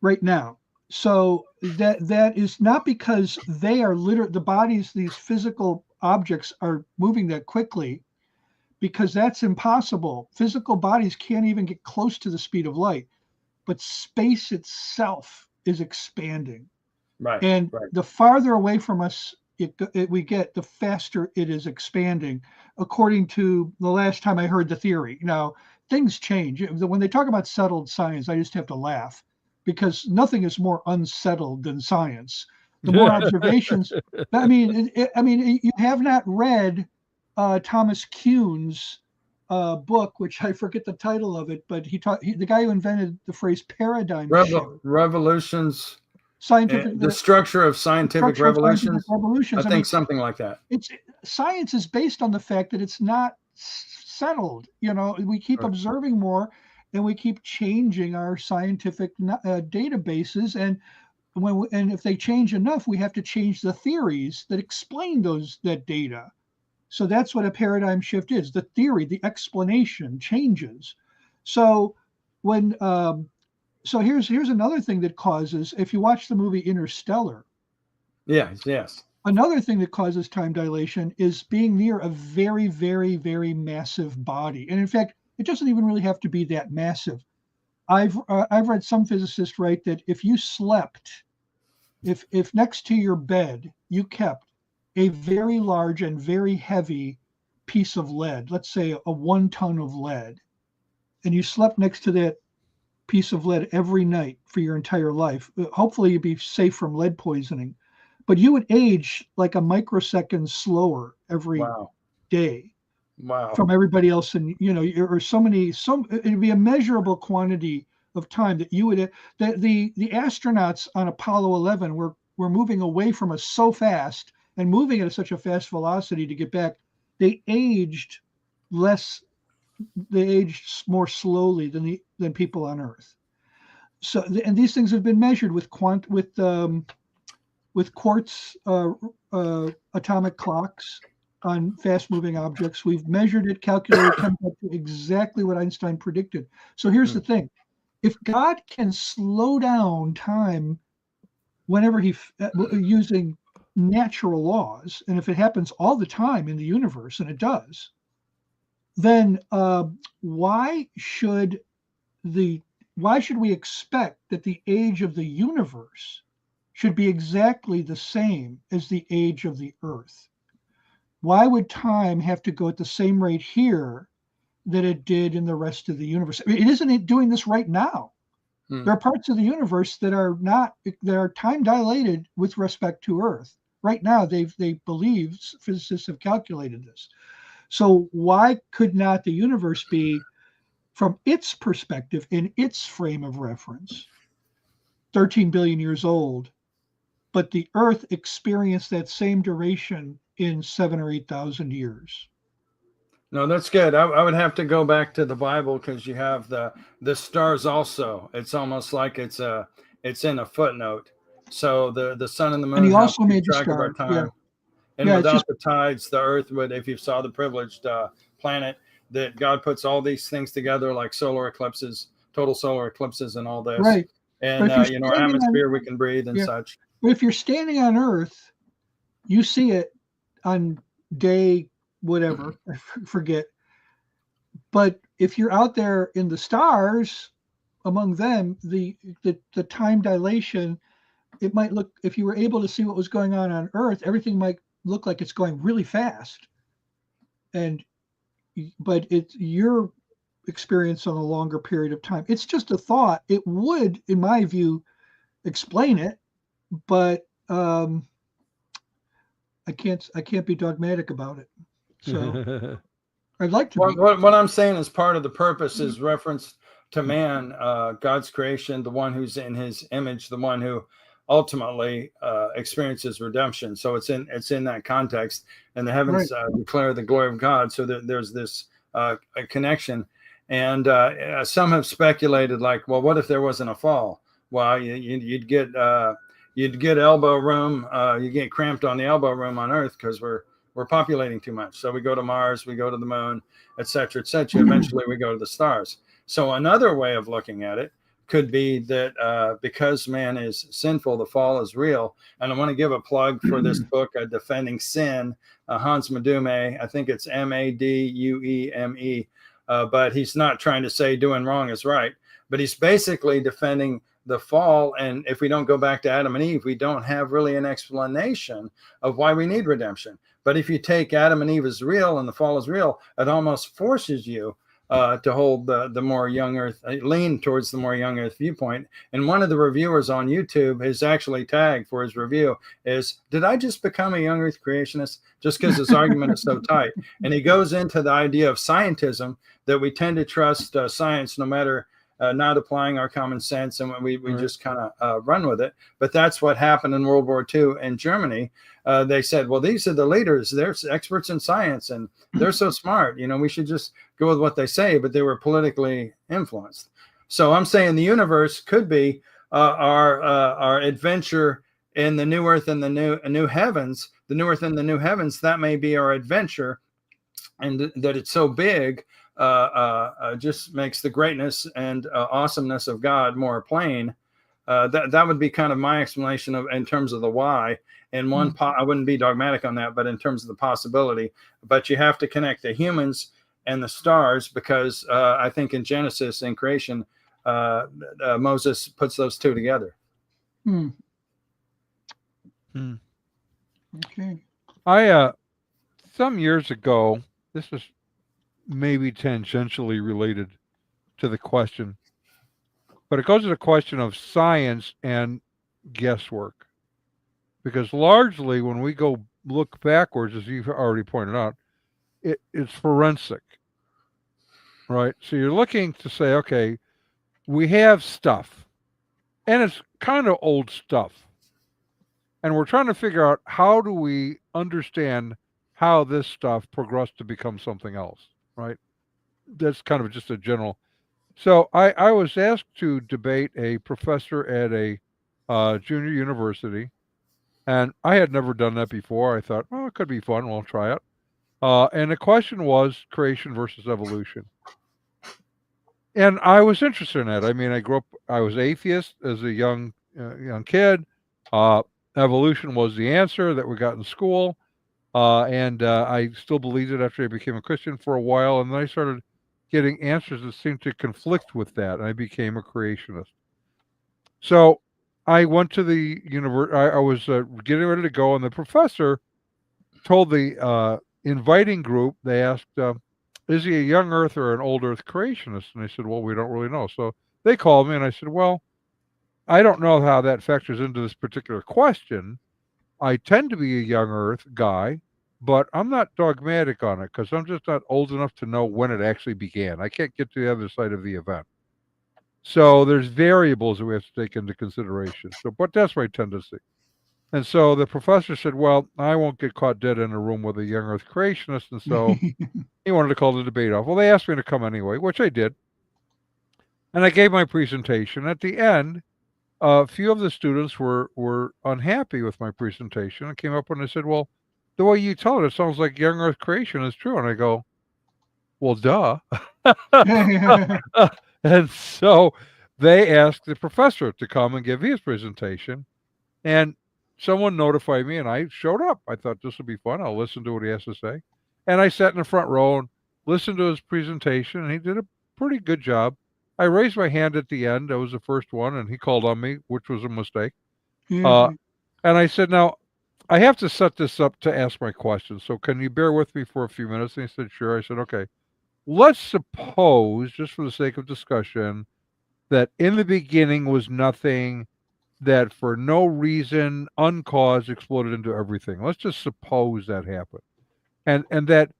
Right now. So that is not because they are the bodies, these physical objects are moving that quickly, because that's impossible. Physical bodies can't even get close to the speed of light, but space itself is expanding. Right. And the farther away from us we get, the faster it is expanding, according to the last time I heard the theory. Now, things change. When they talk about settled science, I just have to laugh, because nothing is more unsettled than science. The more observations, I mean, you have not read Thomas Kuhn's book, which I forget the title of it, but the guy who invented the phrase paradigm shift. Revolutions. Scientific, the structure of scientific revolutions. I think something like that. Science is based on the fact that it's not settled. You know, we keep observing more, and we keep changing our scientific databases, and if they change enough, we have to change the theories that explain that data. So that's what a paradigm shift is. The theory, the explanation changes. So when So here's another thing that causes, if you watch the movie Interstellar. Yes. Another thing that causes time dilation is being near a very, very, very massive body. And in fact, it doesn't even really have to be that massive. I've read some physicists write that if you slept, if next to your bed you kept a very large and very heavy piece of lead, let's say a 1 ton of lead, and you slept next to that piece of lead every night for your entire life, hopefully you'd be safe from lead poisoning, but you would age like a microsecond slower every day. Wow. From everybody else. And, you know, it'd be a measurable quantity of time that you would that the astronauts on Apollo 11 were moving away from us so fast and moving at such a fast velocity to get back. They aged less. They aged more slowly than people on Earth. So, and these things have been measured with quartz atomic clocks on fast-moving objects. We've measured it, calculated, come up to exactly what Einstein predicted. So here's the thing: if God can slow down time whenever using natural laws, and if it happens all the time in the universe, and it does, then why should we expect that the age of the universe should be exactly the same as the age of the Earth? Why would time have to go at the same rate here that it did in the rest of the universe? I mean, isn't it doing this right now? There are parts of the universe that are time dilated with respect to Earth. Right now, they believe, physicists have calculated this. So why could not the universe be, from its perspective, in its frame of reference, 13 billion years old, but the Earth experienced that same duration in 7,000 or 8,000 years? No, that's good. I would have to go back to the Bible, because you have the stars also. It's almost like it's in a footnote. So the sun and the moon And he have also to keep made the track of our stars. time. Yeah. And Yeah, without the tides, the Earth would, if you saw the privileged planet, that God puts all these things together, like solar eclipses, total solar eclipses, and all this. right. And But if our atmosphere, we can breathe and yeah. such. But if you're standing on Earth, you see it on day whatever, I forget. But if you're out there in the stars, among them, the time dilation, it might look, if you were able to see what was going on Earth, everything might look like it's going really fast. But it's your experience on a longer period of time. It's just a thought. It would, in my view, explain it, but I can't be dogmatic about it. So I'd like to be. What I'm saying is, part of the purpose is reference to man, God's creation, the one who's in his image, the one who ultimately experiences redemption. So it's in that context, and the heavens declare the glory of God. So there's this a connection. And some have speculated, like, well, what if there wasn't a fall? Well, you'd get elbow room. You get cramped on the elbow room on Earth, because we're populating too much. So we go to Mars, we go to the moon, et cetera, et cetera. Eventually we go to the stars. So another way of looking at it could be that because man is sinful, the fall is real. And I want to give a plug for this book, Defending Sin, Hans Madume. I think it's Madueme. But he's not trying to say doing wrong is right, but he's basically defending the fall. And if we don't go back to Adam and Eve, we don't have really an explanation of why we need redemption. But if you take Adam and Eve as real and the fall is real, it almost forces you to hold the more young earth, lean towards the more young earth viewpoint. And one of the reviewers on YouTube is actually tagged for his review is, did I just become a young earth creationist? Just because his argument is so tight. And he goes into the idea of scientism, that we tend to trust science no matter not applying our common sense, and we just kind of run with it. But that's what happened in World War II in Germany. They said, well, these are the leaders. They're experts in science, and they're so smart. We should just go with what they say. But they were politically influenced. So I'm saying the universe could be our adventure in the new earth and the new heavens. The new earth and the new heavens, that may be our adventure, and that it's so big. Just makes the greatness and awesomeness of God more plain. That would be kind of my explanation in terms of the why. And I wouldn't be dogmatic on that, but in terms of the possibility. But you have to connect the humans and the stars, because I think in Genesis, in creation, Moses puts those two together. Okay. I some years ago, this was maybe tangentially related to the question, but it goes to the question of science and guesswork, because largely when we go look backwards, as you've already pointed out, it's forensic, right? So you're looking to say, okay, we have stuff, and it's kind of old stuff. And we're trying to figure out how do we understand how this stuff progressed to become something else, right? That's kind of just a general. So I was asked to debate a professor at a junior university, and I had never done that before. I thought, oh, it could be fun. We'll try it. And the question was creation versus evolution. And I was interested in that. I mean, I was atheist as a young kid. Uh, Evolution was the answer that we got in school. And I still believed it after I became a Christian for a while. And then I started getting answers that seemed to conflict with that. And I became a creationist. So I went to the university. I was getting ready to go, and the professor told the inviting group, they asked, is he a young Earth or an old Earth creationist? And they said, well, we don't really know. So they called me, and I said, well, I don't know how that factors into this particular question. I tend to be a young Earth guy, but I'm not dogmatic on it because I'm just not old enough to know when it actually began. I can't get to the other side of the event. So there's variables that we have to take into consideration. So, but that's my tendency. And so the professor said, well, I won't get caught dead in a room with a young Earth creationist. And so he wanted to call the debate off. Well, they asked me to come anyway, which I did. And I gave my presentation. At the end, a few of the students were unhappy with my presentation and came up and they said, well, the way you tell it sounds like young Earth creation is true. And I go, well, duh. And so they asked the professor to come and give his presentation. And someone notified me, and I showed up. I thought this would be fun. I'll listen to what he has to say. And I sat in the front row and listened to his presentation, and he did a pretty good job. I raised my hand at the end. I was the first one, and he called on me, which was a mistake. And I said, now, I have to set this up to ask my questions. So can you bear with me for a few minutes? And he said, sure. I said, okay. Let's suppose, just for the sake of discussion, that in the beginning was nothing, that for no reason, uncaused, exploded into everything. Let's just suppose that happened. And that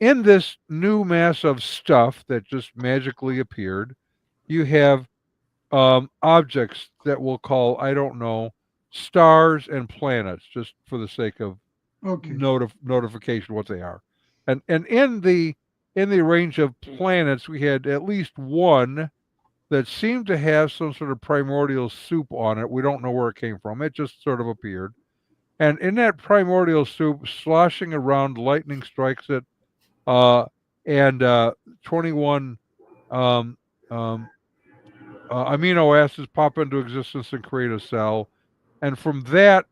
in this new mass of stuff that just magically appeared, you have objects that we'll call, I don't know, stars and planets, just for the sake of notification what they are. And in the range of planets, we had at least one that seemed to have some sort of primordial soup on it. We don't know where it came from. It just sort of appeared. And in that primordial soup, sloshing around, lightning strikes it, and 21 um, amino acids pop into existence and create a cell. And from that,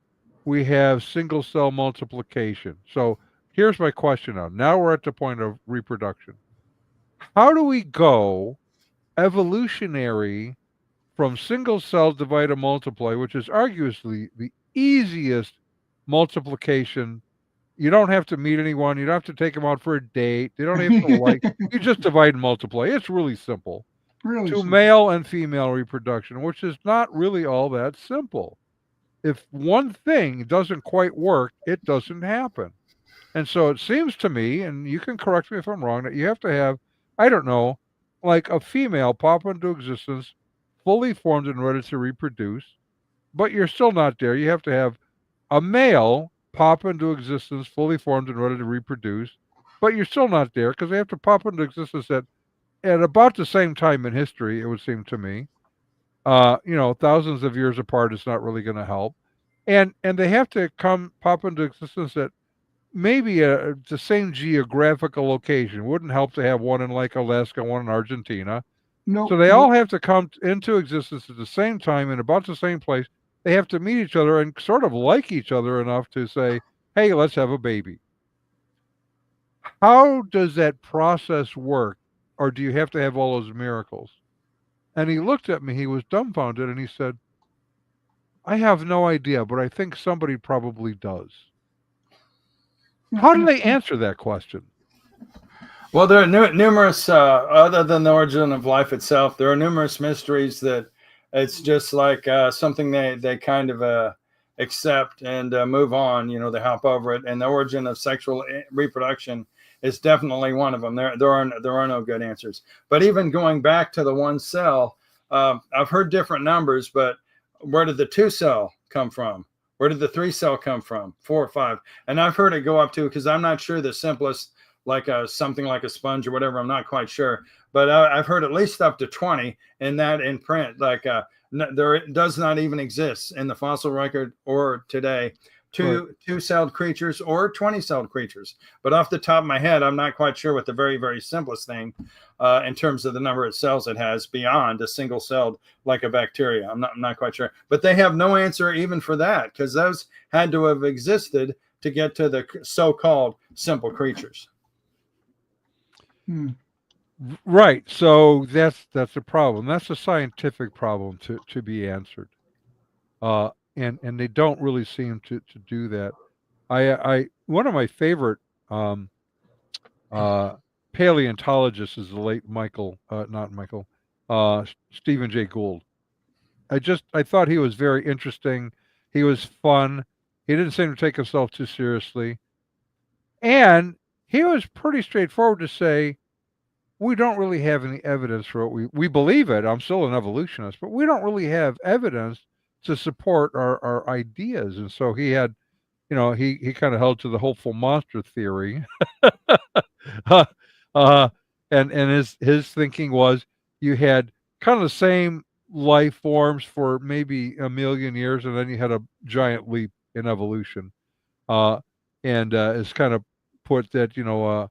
we have single cell multiplication. So here's my question now. Now we're at the point of reproduction. How do we go evolutionary from single cell divide and multiply, which is arguably the easiest multiplication? You don't have to meet anyone. You don't have to take them out for a date. They don't have to like. You just divide and multiply. It's really simple. Really To simple. male and female reproduction, which is not really all that simple. If one thing doesn't quite work, it doesn't happen. And so it seems to me, and you can correct me if I'm wrong, that you have to have, I don't know, like a female pop into existence, fully formed and ready to reproduce, but you're still not there. You have to have a male pop into existence, fully formed and ready to reproduce, but you're still not there because they have to pop into existence at about the same time in history, it would seem to me. Thousands of years apart is not really going to help. And they have to pop into existence at maybe the same geographical location. Wouldn't help to have one in like Alaska, one in Argentina. No. So they all have to come into existence at the same time in about the same place. They have to meet each other and sort of like each other enough to say, hey, let's have a baby. How does that process work? Or do you have to have all those miracles? And he looked at me, he was dumbfounded, and he said, I have no idea, but I think somebody probably does. How do they answer that question? Well, there are numerous, other than the origin of life itself, there are numerous mysteries that it's just like something they kind of accept and move on. They hop over it. And the origin of sexual reproduction is definitely one of them. There are no good answers. But even going back to the one cell, I've heard different numbers, but where did the 2 cell come from? Where did the 3 cell come from? 4 or 5? And I've heard it go up to, because I'm not sure the simplest, like something like a sponge or whatever. I'm not quite sure, but I've heard at least up to 20, and that in print, like there does not even exist in the fossil record or today two-celled creatures or 20-celled creatures. But off the top of my head, I'm not quite sure what the very, very simplest thing in terms of the number of cells it has beyond a single-celled, like a bacteria. I'm not quite sure. But they have no answer even for that, because those had to have existed to get to the so-called simple creatures. Right. So that's a problem. That's a scientific problem to be answered. And they don't really seem to do that. I one of my favorite paleontologists is the late Stephen Jay Gould. I thought he was very interesting. He was fun. He didn't seem to take himself too seriously. And he was pretty straightforward to say, we don't really have any evidence for what we believe it. I'm still an evolutionist, but we don't really have evidence to support our ideas. And so he had, he kind of held to the hopeful monster theory. And his thinking was you had kind of the same life forms for maybe a million years, and then you had a giant leap in evolution. And it's kind of put that,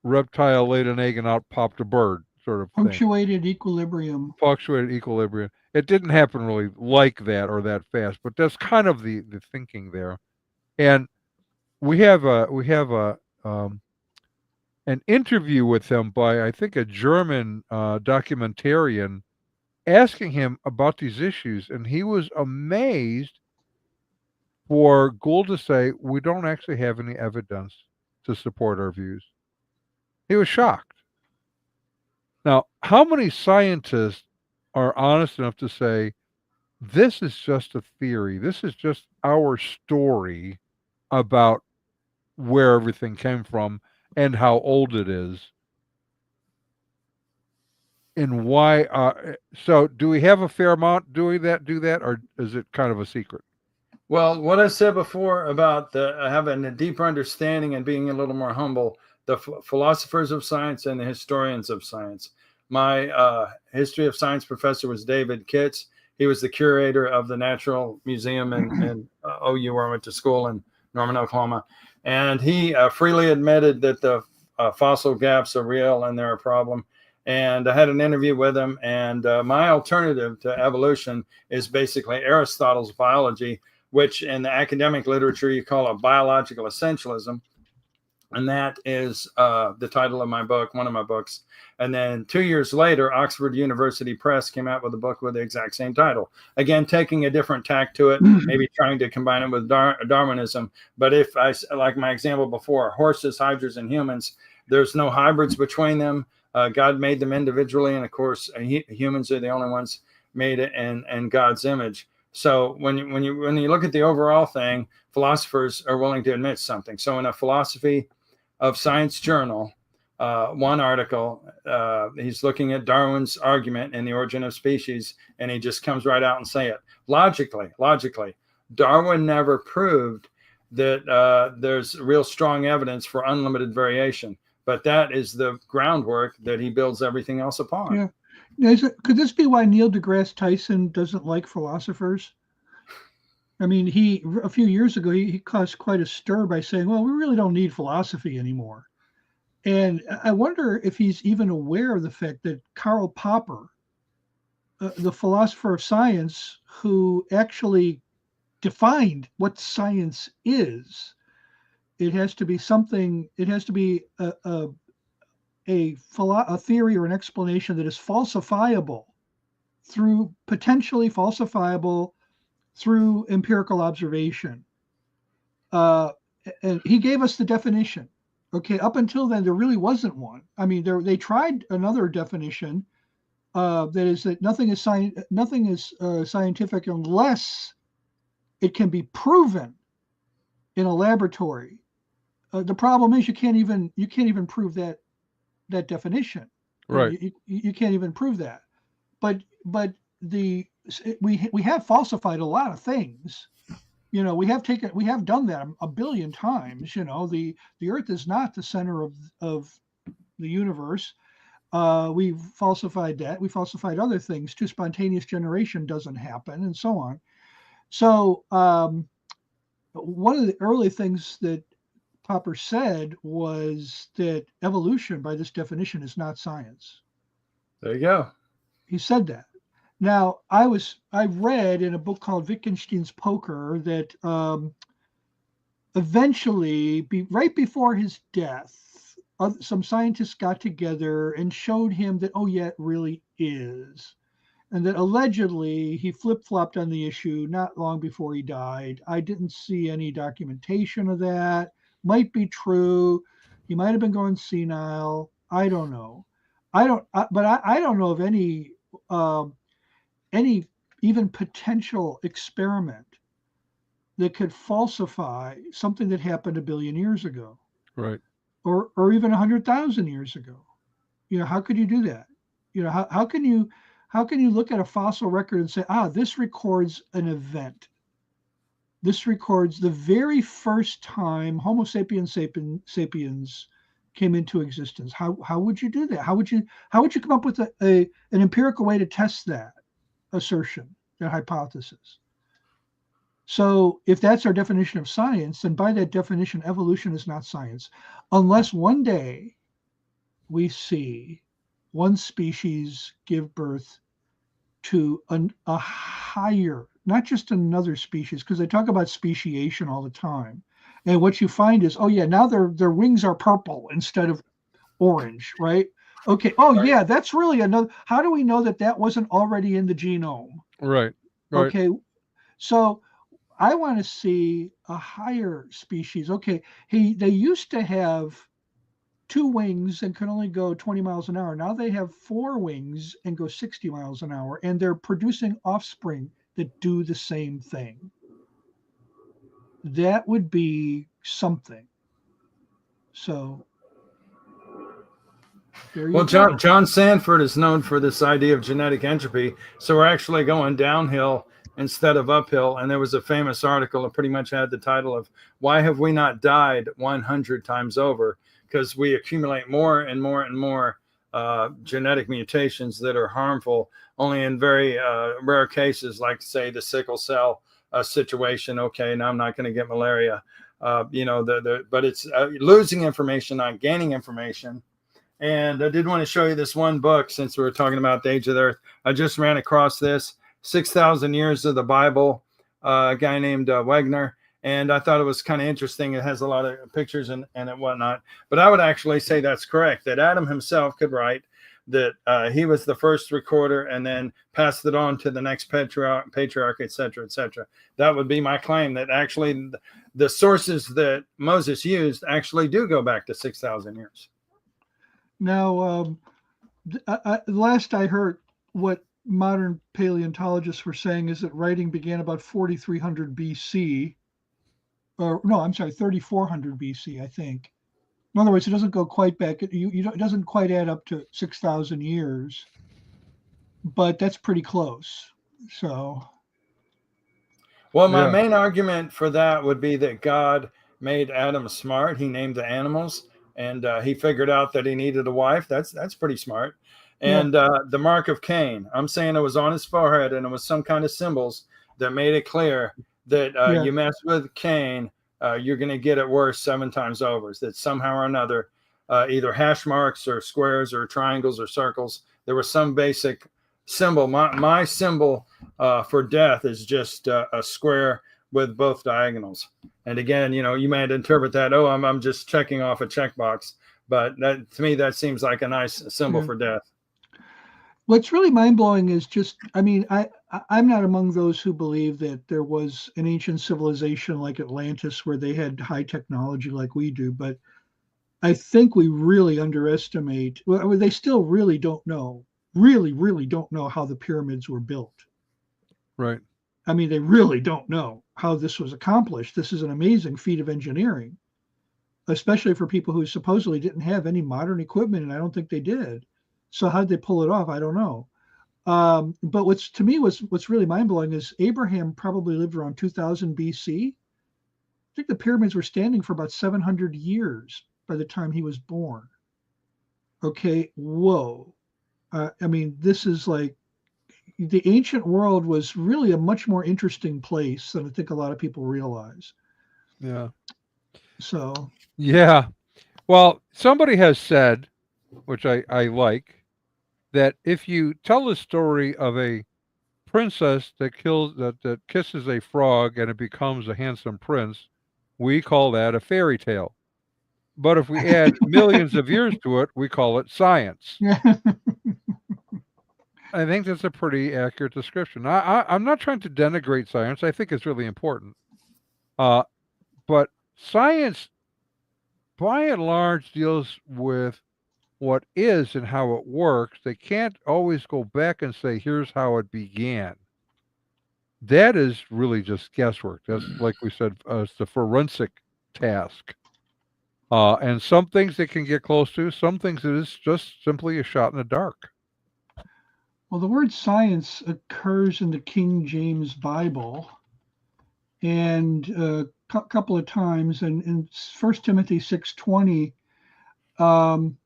reptile laid an egg and out popped a bird, sort of thing. Punctuated equilibrium. Punctuated equilibrium. It didn't happen really like that or that fast, but that's kind of the thinking there. And we have an interview with him by, I think, a German documentarian asking him about these issues, and he was amazed for Gould to say, we don't actually have any evidence to support our views. He was shocked. Now, how many scientists are honest enough to say, this is just a theory, this is just our story about where everything came from and how old it is, and why? So, do we have a fair amount doing that? Do that, or is it kind of a secret? Well, what I said before about having a deeper understanding and being a little more humble, the philosophers of science and the historians of science. My history of science professor was David Kitts. He was the curator of the Natural Museum in OU, where I went to school in Norman, Oklahoma. And he freely admitted that the fossil gaps are real and they're a problem. And I had an interview with him. And my alternative to evolution is basically Aristotle's biology, which in the academic literature you call a biological essentialism. And that is the title of my book, one of my books. And then 2 years later, Oxford University Press came out with a book with the exact same title. Again, taking a different tack to it, maybe trying to combine it with Darwinism. But if I, like my example before, horses, hydras, and humans, there's no hybrids between them. God made them individually. And of course, humans are the only ones made in God's image. So when you look at the overall thing, philosophers are willing to admit something. So in a Philosophy of Science journal, one article, he's looking at Darwin's argument in The Origin of Species, and he just comes right out and say it. Logically, Darwin never proved that there's real strong evidence for unlimited variation, but that is the groundwork that he builds everything else upon. Yeah. Could this be why Neil deGrasse Tyson doesn't like philosophers? I mean, a few years ago, he caused quite a stir by saying, well, we really don't need philosophy anymore. And I wonder if he's even aware of the fact that Karl Popper, the philosopher of science, who actually defined what science is, it has to be something, it has to be a theory or an explanation that is falsifiable potentially falsifiable through empirical observation. And he gave us the definition. Okay, up until then, there really wasn't one. I mean, they tried another definition that is that nothing is scientific unless it can be proven in a laboratory. The problem is you can't even prove that definition. Right. You can't even prove that. but we have falsified a lot of things. We have done that a billion times. The Earth is not the center of the universe. We've falsified that. We falsified other things too. Spontaneous generation doesn't happen, and so on. So one of the early things that Popper said was that evolution, by this definition, is not science. There you go. He said that. Now, I read in a book called Wittgenstein's Poker that eventually, right before his death, some scientists got together and showed him that, oh yeah, it really is. And that allegedly he flip-flopped on the issue not long before he died. I didn't see any documentation of that. Might be true. He might have been going senile. I don't know. I don't know of any even potential experiment that could falsify something that happened a billion years ago, Right. or even 100,000 years ago. How could you do that? How can you look at a fossil record and say, this records an event? This records the very first time Homo sapiens sapiens came into existence. How would you do that? How would you come up with an empirical way to test that assertion, that hypothesis? So if that's our definition of science, then by that definition, evolution is not science, unless one day we see one species give birth to a higher, not just another species, because they talk about speciation all the time. And what you find is, oh yeah, now their wings are purple instead of orange, right? Okay. Oh yeah, that's really another. How do we know that wasn't already in the genome? Right. Okay. So I want to see a higher species. Okay. They used to have 2 wings and can only go 20 miles an hour. Now they have 4 wings and go 60 miles an hour, and they're producing offspring that do the same thing. That would be something. So there you go. John Sanford is known for this idea of genetic entropy. So we're actually going downhill instead of uphill. And there was a famous article that pretty much had the title of "Why Have We Not Died 100 Times Over?" Because we accumulate more and more and more genetic mutations that are harmful, only in very rare cases, like say the sickle cell situation. Okay, now I'm not going to get malaria. But it's losing information, not gaining information. And I did want to show you this one book since we were talking about the age of the earth. I just ran across this 6,000 Years of the Bible, a guy named Wegner. And I thought it was kind of interesting. It has a lot of pictures and whatnot. But I would actually say that's correct, that Adam himself could write that he was the first recorder and then passed it on to the next patriarch, et cetera, et cetera. That would be my claim, that actually the sources that Moses used actually do go back to 6,000 years. Now, last I heard, what modern paleontologists were saying is that writing began about 4,300 BC. Or no, I'm sorry, 3,400 BC, I think. In other words, it doesn't go quite back. It doesn't quite add up to 6,000 years, but that's pretty close. So. Well, my main argument for that would be that God made Adam smart. He named the animals, and he figured out that he needed a wife. That's pretty smart. And the mark of Cain, I'm saying it was on his forehead, and it was some kind of symbols that made it clear that you mess with Cain, you're going to get it worse 7 times over. That somehow or another, either hash marks or squares or triangles or circles, there was some basic symbol. My symbol for death is just a square with both diagonals. And again, you might interpret that, I'm just checking off a checkbox. But that, to me, that seems like a nice symbol for death. What's really mind-blowing is just, I'm not among those who believe that there was an ancient civilization like Atlantis where they had high technology like we do, but I think we really underestimate, they still really don't know, really don't know how the pyramids were built. Right. They really don't know how this was accomplished. This is an amazing feat of engineering, especially for people who supposedly didn't have any modern equipment, and I don't think they did. So how did they pull it off? I don't know. But what's really mind blowing is Abraham probably lived around 2000 BC. I think the pyramids were standing for about 700 years by the time he was born. Okay, whoa. I mean, this is like the ancient world was really a much more interesting place than I think a lot of people realize. Yeah. So, Yeah. Well, somebody has said, which I like, that if you tell the story of a princess that kisses a frog and it becomes a handsome prince, we call that a fairy tale. But if we add millions of years to it, we call it science. yeah. I think that's a pretty accurate description. I'm not trying to denigrate science. I think it's really important. Uh, but science, by and large, deals with what is and how it works. They can't always go back and say, here's how it began. That is really just guesswork. That's like we said, it's the forensic task. And some things they can get close to, some things it is just simply a shot in the dark. Well, the word science occurs in the King James Bible and a couple of times. And in 1 Timothy 6:20, um,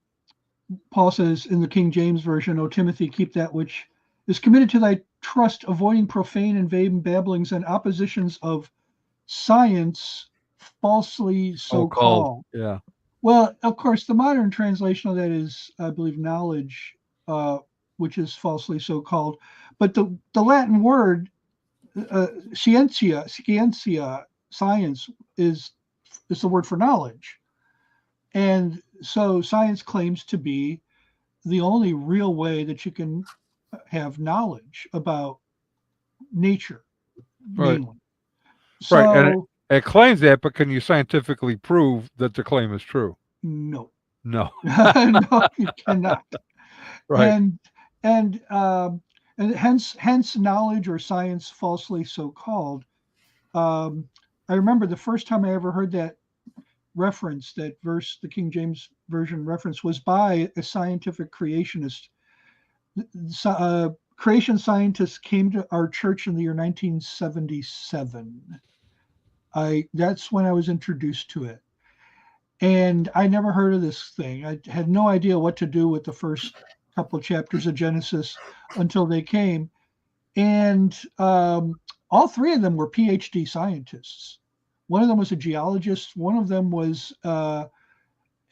Paul says in the King James Version, O Timothy, keep that which is committed to thy trust, avoiding profane and vain babblings and oppositions of science, falsely Oh, so called. called. Yeah. Well, of course, the modern translation of that is, I believe, knowledge, which is falsely so called. But the Latin word scientia, science, is the word for knowledge. And so science claims to be the only real way that you can have knowledge about nature, Right. mainly. Right. And So, it claims that, but can you scientifically prove that the claim is true? no. No. No, you cannot. Right. And and hence knowledge or science falsely so called. Um, I remember the first time I ever heard that reference, that verse, the King James Version reference, was by a scientific creationist. Creation scientists came to our church in the year 1977. That's when I was introduced to it, and I never heard of this thing. I had no idea what to do with the first couple of chapters of Genesis until they came, and all three of them were PhD scientists. One of them was a geologist. One of them was an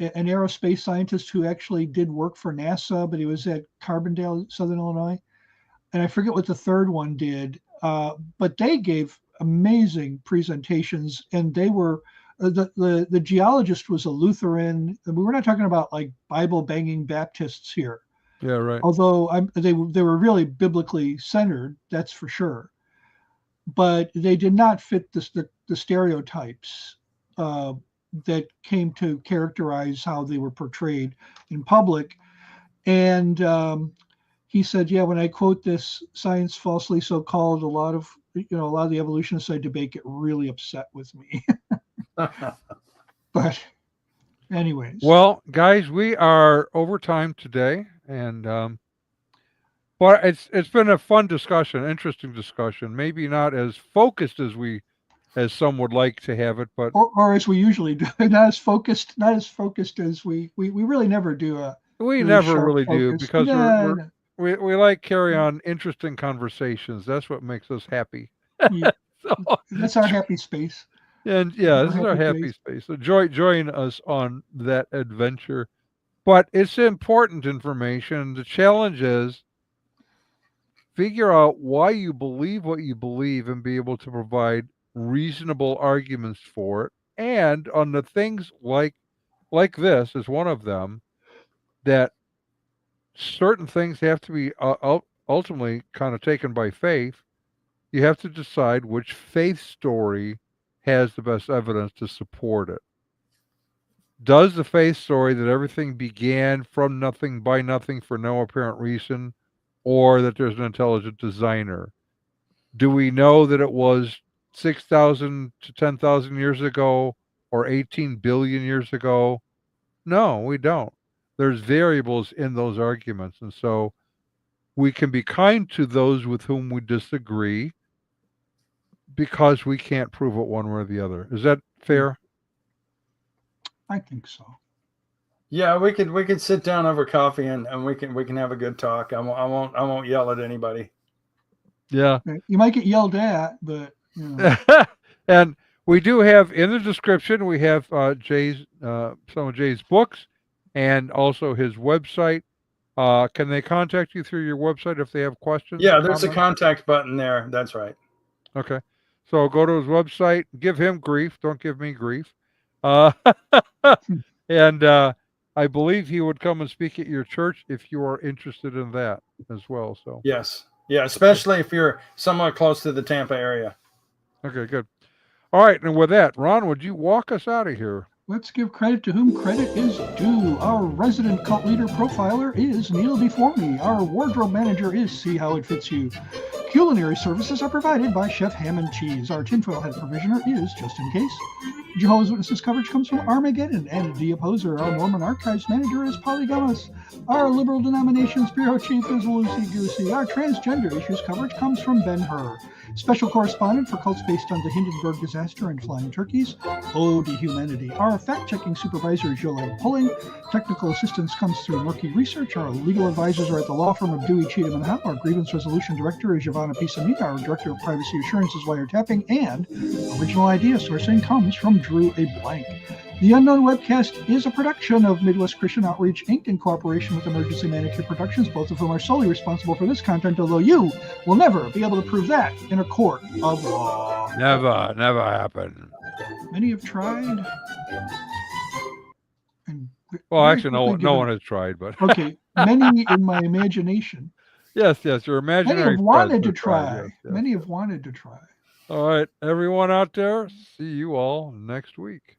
aerospace scientist who actually did work for NASA, but he was at Carbondale, Southern Illinois. And I forget what the third one did, but they gave amazing presentations. And they were the geologist was a Lutheran. And we were not talking about like Bible banging Baptists here, Yeah. Right. although they were really biblically centered, that's for sure. But they did not fit the stereotypes that came to characterize how they were portrayed in public. And he said, "Yeah, when I quote this science falsely so called, a lot of the evolutionists I debate get really upset with me." But anyways, Well, guys, we are over time today, and but it's been a fun discussion, interesting discussion. Maybe not as focused as some would like to have it, but or as we usually do, not as focused as we really never do a we really never sharp really do focus. because No, no. we like carry on interesting conversations. That's what makes us happy. Yeah, So, that's our happy space. and That's yeah, our this is our happy happy place. space. So join us on that adventure. But it's important information. The challenge is figure out why you believe what you believe and be able to provide reasonable arguments for it. And on the things like is one of them, that certain things have to be ultimately kind of taken by faith. You have to decide which faith story has the best evidence to support it. Does the faith story that everything began from nothing by nothing for no apparent reason, or that there's an intelligent designer? Do we know that it was 6,000 to 10,000 years ago or 18 billion years ago? No, we don't. There's variables in those arguments. And so we can be kind to those with whom we disagree because we can't prove it one way or the other. Is that fair? I think so. Yeah, we could sit down over coffee and we can have a good talk. I won't yell at anybody. Yeah. You might get yelled at, but you know. And we do have in the description, we have Jay's some of Jay's books and also his website. Can they contact you through your website if they have questions? Yeah, there's a comments? contact button there. That's right. Okay. So go to his website, give him grief. Don't give me grief. And I believe he would come and speak at your church if you are interested in that as well. So Yes. Yeah, especially if you're somewhat close to the Tampa area. okay, good. All right, and with that, Ron, would you walk us out of here? Let's give credit to whom credit is due. Our resident cult leader profiler is Neil Before Me. Our wardrobe manager is See How It Fits You. Culinary services are provided by Chef Ham and Cheese. Our tinfoil head provisioner is Just In Case. Jehovah's Witnesses coverage comes from Armageddon and The Opposer. Our Mormon Archives manager is Polly Gummas. Our Liberal Denominations Bureau Chief is Lucy Goosey. Our transgender issues coverage comes from Ben Hur. Special correspondent for cults based on the Hindenburg disaster and flying turkeys, Ode to Humanity. Our fact-checking supervisor is Yolande Pulling. Technical assistance comes through Murky Research. Our legal advisors are at the law firm of Dewey, Cheatham and Howe. Our grievance resolution director is Giovanna Pisamita. Our director of privacy assurance is Wiretapping. And original idea sourcing comes from Drew A. Blank. The Unknown Webcast is a production of Midwest Christian Outreach, Inc. in cooperation with Emergency Manicure Productions, both of whom are solely responsible for this content, although you will never be able to prove that in a court of law. Never happened. Many have tried. And Well, very actually, quickly no given- one has tried, but Okay, many in my imagination. yes, your Many imaginary have wanted friends to have tried, try. yes. Many have wanted to try. All right, everyone out there, see you all next week.